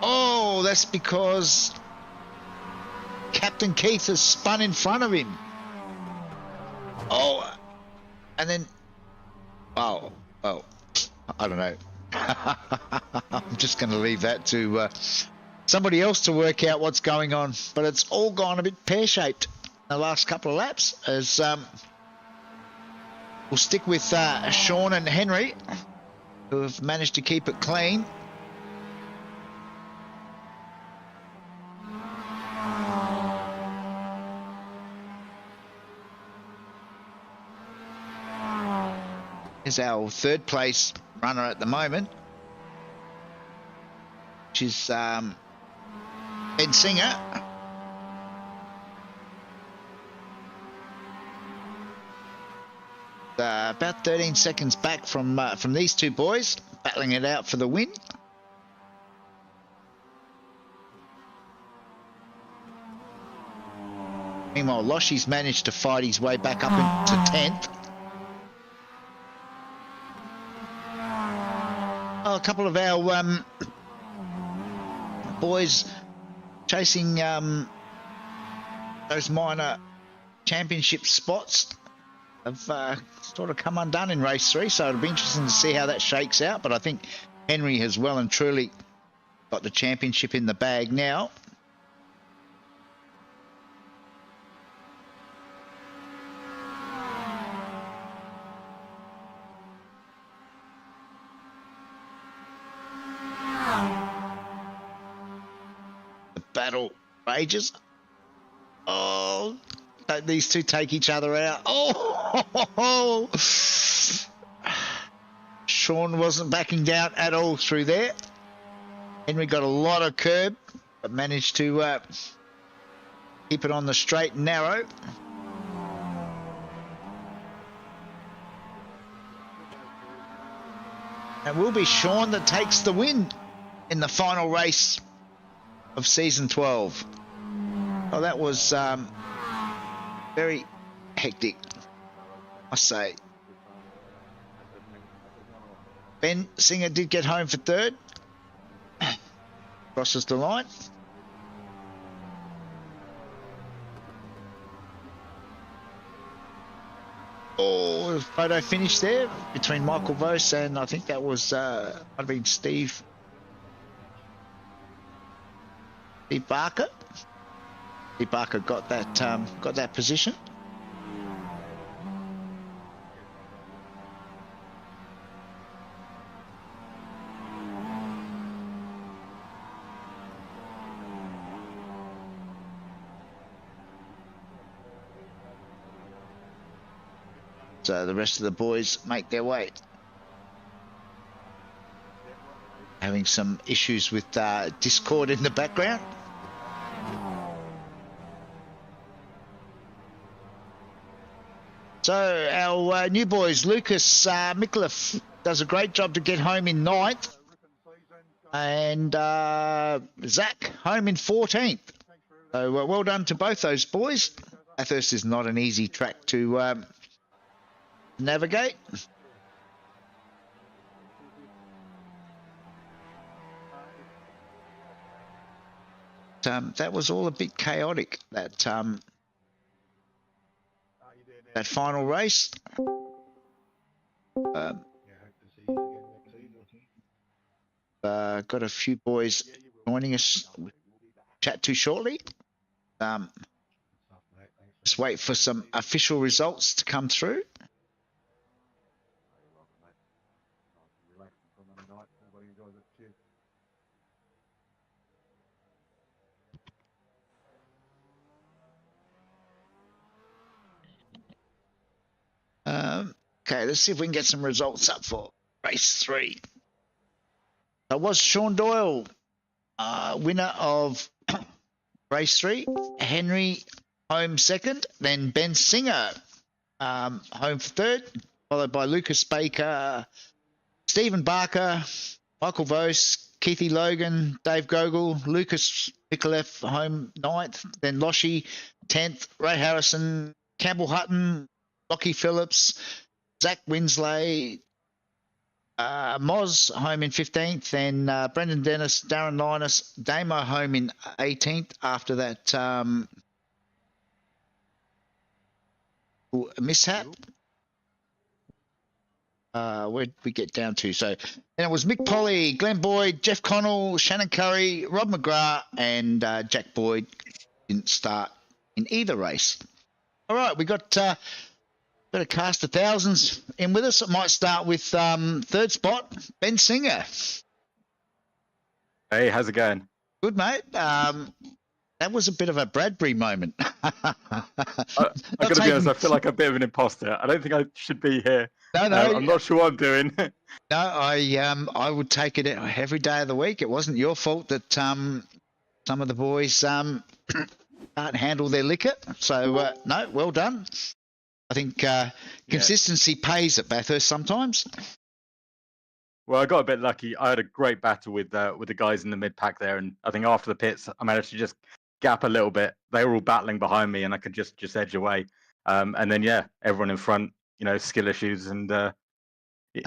Oh, that's because Captain Keith has spun in front of him. Oh, and then, oh, I don't know. I'm just going to leave that to somebody else to work out what's going on. But it's all gone a bit pear-shaped the last couple of laps, as we'll stick with Sean and Henry, who have managed to keep it clean. Is our third place runner at the moment, which is Ben Singer. About 13 seconds back from these two boys, battling it out for the win. Meanwhile, Loshy's managed to fight his way back up into 10th. Oh, a couple of our boys chasing those minor championship spots have sort of come undone in race 3, so it'll be interesting to see how that shakes out. But I think Henry has well and truly got the championship in the bag now. The battle rages. Oh, don't these two take each other out? Oh, Sean wasn't backing down at all through there. Henry got a lot of curb, but managed to keep it on the straight and narrow. It will be Sean that takes the win in the final race of season 12. Oh, that was very hectic, I say. Ben Singer did get home for third. Crosses the line. Oh, photo finish there between Michael Vos and I think that was might have been Steve Barker. Steve Barker got that position. So the rest of the boys make their way. Having some issues with Discord in the background. So our new boys, Lucas Micallef does a great job to get home in 9th. And Zach home in 14th. So well done to both those boys. Bathurst is not an easy track to navigate. that was all a bit chaotic. That final race. Got a few boys joining us. Chat to shortly. Just wait for some official results to come through. Okay, let's see if we can get some results up for race 3. That was Sean Doyle, winner of race 3. Henry home second, then Ben Singer home for third, followed by Lucas Baker, Stephen Barker, Michael Vose, Keithy Logan, Dave Gogol, Lucas Mikulev home 9th, then Loshi 10th, Ray Harrison, Campbell Hutton, Lockie Phillips, Zach Winsley, Moz home in 15th, then Brendan Dennis, Darren Linus, Damo home in 18th after that mishap. Where'd we get down to? So then it was Mick Polly, Glenn Boyd, Jeff Connell, Shannon Curry, Rob McGrath, and Jack Boyd didn't start in either race. All right, we got a cast of thousands in with us. It might start with third spot, Ben Singer. Hey, how's it going? Good, mate. That was a bit of a Bradbury moment. I got to be honest, I feel like a bit of an imposter. I don't think I should be here. No, I'm not sure what I'm doing. No, I would take it every day of the week. It wasn't your fault that some of the boys can't handle their liquor. So no, well done. I think consistency pays at Bathurst sometimes. Well, I got a bit lucky. I had a great battle with the guys in the mid pack there, and I think after the pits, I managed to just gap a little bit. They were all battling behind me, and I could just edge away. And then everyone in front, skill issues and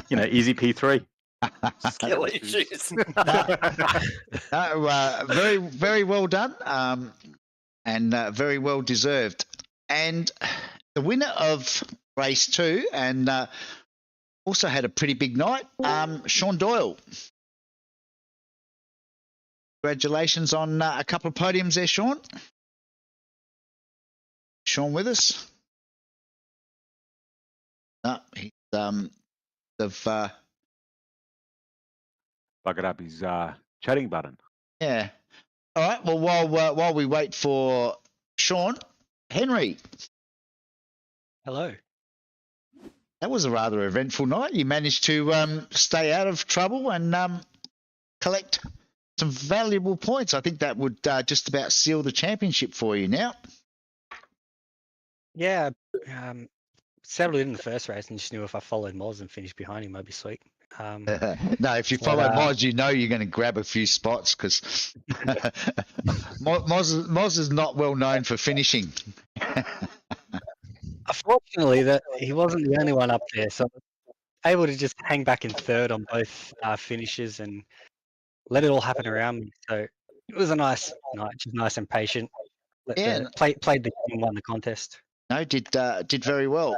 easy P3. Skill issues. Very, very well done, and very well deserved. And the winner of race 2 and also had a pretty big night, Sean Doyle. Congratulations on a couple of podiums there, Sean. Sean with us? No, he's Buggered up his chatting button. Yeah. All right. Well, while we wait for Sean, Henry. Hello. That was a rather eventful night. You managed to stay out of trouble and collect some valuable points. I think that would just about seal the championship for you now. Yeah, settled in the first race and just knew if I followed Moz and finished behind him, I'd be sweet. No, if you follow Moz, you're going to grab a few spots because Moz is not well known for finishing. Unfortunately, that he wasn't the only one up there, so I was able to just hang back in third on both finishes and let it all happen around me. So it was a nice night, just nice and patient. Played the game and won the contest. No, did very well.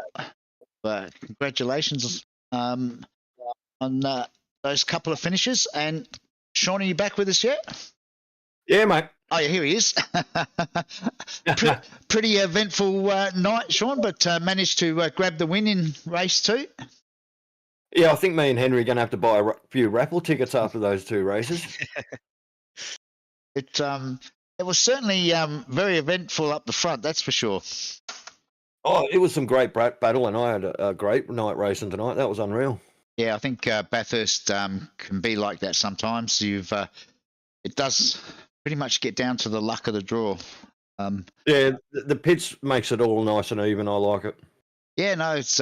Congratulations on those couple of finishes. And Sean, are you back with us yet? Yeah, mate. Oh, yeah, here he is. Pretty eventful night, Sean, but managed to grab the win in race 2. Yeah, I think me and Henry are going to have to buy a few raffle tickets after those 2 races. It was certainly very eventful up the front, that's for sure. Oh, it was some great battle, and I had a great night racing tonight. That was unreal. Yeah, I think Bathurst can be like that sometimes. It does pretty much get down to the luck of the draw. Yeah, the pits makes it all nice and even. I like it. Yeah, no, it's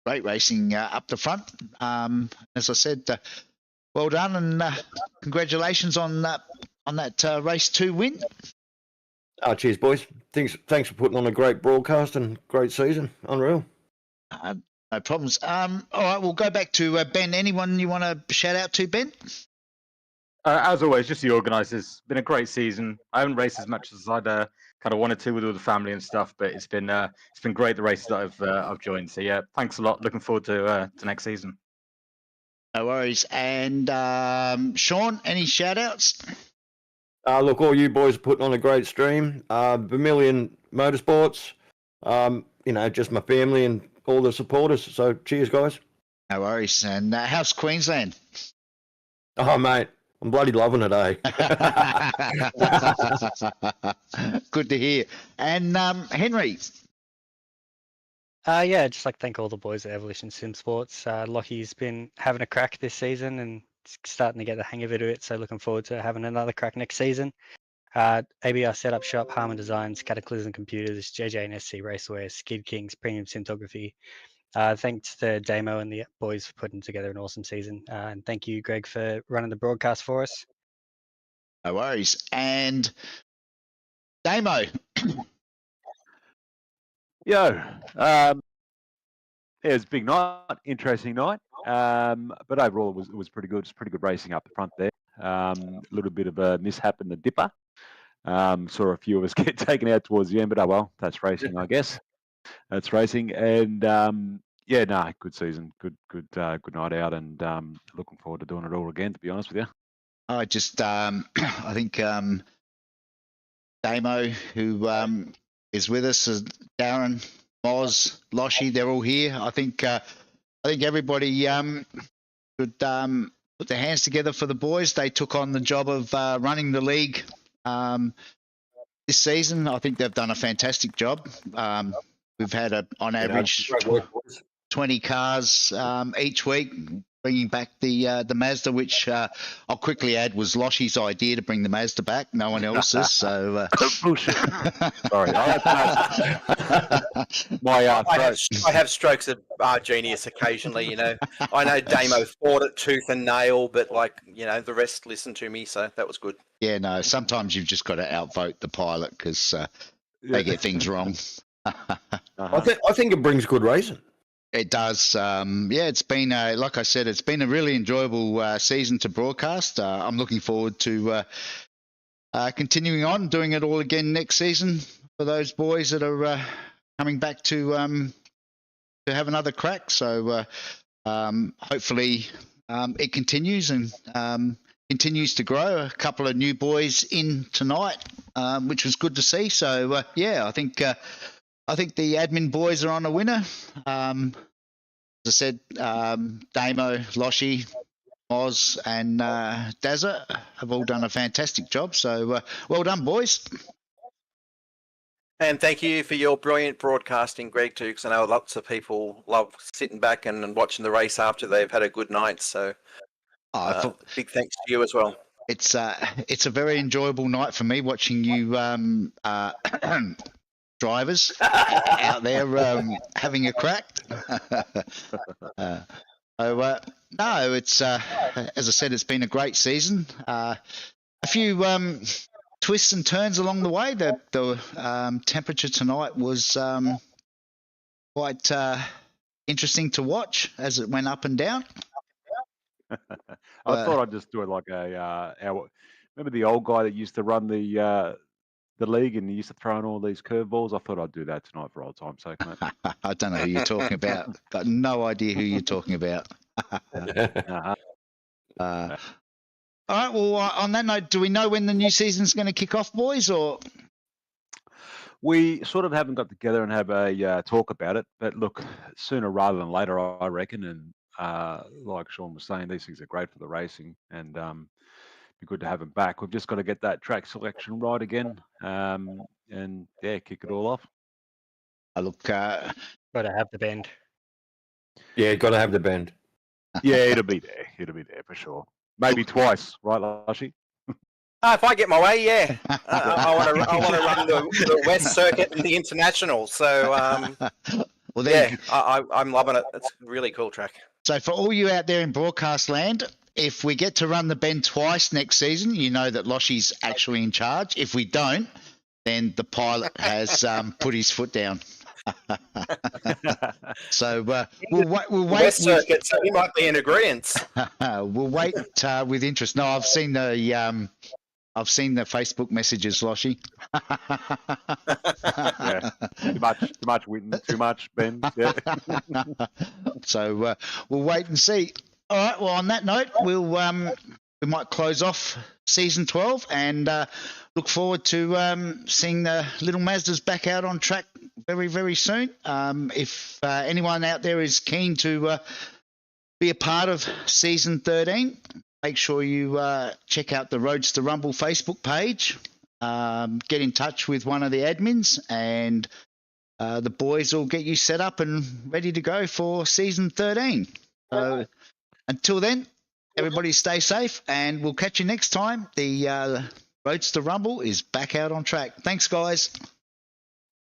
great racing up the front. As I said, well done and congratulations on that race 2 win. Oh, cheers, boys. Thanks for putting on a great broadcast and great season. Unreal. No problems. All right, we'll go back to Ben. Anyone you want to shout out to, Ben? As always, just the organisers. Been a great season. I haven't raced as much as I'd kind of wanted to with all the family and stuff, but it's been great the races that I've joined. So yeah, thanks a lot. Looking forward to next season. No worries. And Sean, any shout outs? Look, all you boys are putting on a great stream. Vermilion Motorsports, just my family and all the supporters. So cheers, guys. No worries. And how's Queensland? Oh, mate, I'm bloody loving it, eh? Good to hear. And Henry? Yeah, just like thank all the boys at Evolution Sim Sports. Lockie's been having a crack this season and starting to get the hang of it a bit. So looking forward to having another crack next season. ABR Setup Shop, Harman Designs, Cataclysm Computers, JJ and SC Raceware, Skid Kings, Premium Cinematography. Thanks to Damo and the boys for putting together an awesome season. And thank you, Greg, for running the broadcast for us. No worries. And Damo? Yo, it was a big night, interesting night, but overall it was pretty good. It's pretty good racing up the front there. A little bit of a mishap in the dipper. Saw a few of us get taken out towards the end, but oh well, that's racing, I guess. That's racing, and good season, good night out, and looking forward to doing it all again. To be honest with you, I just I think Damo, who is with us, Darren, Moz, Loshy, they're all here. I think everybody could put their hands together for the boys. They took on the job of running the league this season. I think they've done a fantastic job. We've had on average 20 cars each week, bringing back the Mazda, which I'll quickly add was Loshy's idea to bring the Mazda back, no one else's. So sorry, I have strokes of genius occasionally. I know Damo fought it tooth and nail, but the rest listened to me, so that was good. Yeah, no. Sometimes you've just got to outvote the pilot because they get things wrong. I think it brings good racing. It does. It's been, like I said, it's been a really enjoyable season to broadcast. I'm looking forward to continuing on, doing it all again next season for those boys that are coming back to have another crack. So hopefully it continues and continues to grow. A couple of new boys in tonight, which was good to see. So I think the admin boys are on a winner. As I said, Damo, Loshy, Oz, and Dazza have all done a fantastic job. So well done, boys. And thank you for your brilliant broadcasting, Greg, too, because I know lots of people love sitting back and watching the race after they've had a good night. So big thanks to you as well. It's a very enjoyable night for me watching you drivers out there having a crack. No, it's as I said, it's been a great season. A few twists and turns along the way. The temperature tonight was quite interesting to watch as it went up and down. I thought I'd just do it like remember the old guy that used to run the league and he used to throw in all these curveballs? I thought I'd do that tonight for old time's sake, mate. I don't know who you're talking about. Got no idea who you're talking about. All right. Well, on that note, do we know when the new season's going to kick off, boys? Or we sort of haven't got together and have a talk about it. But look, sooner rather than later, I reckon. And like Sean was saying, these things are great for the racing, and be good to have them back. We've just got to get that track selection right again, and kick it all off. Look, got to have the bend. Yeah, got to have the bend. Yeah, it'll be there. It'll be there for sure. Maybe twice, right, Lashy? If I get my way, yeah. I want to run the West Circuit and the International. So, I'm loving it. It's a really cool track. So for all you out there in broadcast land, if we get to run the bend twice next season, you know that Loshy's actually in charge. If we don't, then the pilot has put his foot down. So we'll wait. West Circuit, so he might be in agreement. We'll wait with interest. No, I've seen the Facebook messages, Loshy. Yeah. Too much, Whitten, too much, Ben. Yeah. So we'll wait and see. All right. Well, on that note, we might close off season 12 and look forward to seeing the little Mazdas back out on track very, very soon. If anyone out there is keen to be a part of season 13, make sure you check out the Roadster Rumble Facebook page. Get in touch with one of the admins, and the boys will get you set up and ready to go for season 13. So until then, everybody stay safe, and we'll catch you next time. The Roadster Rumble is back out on track. Thanks, guys.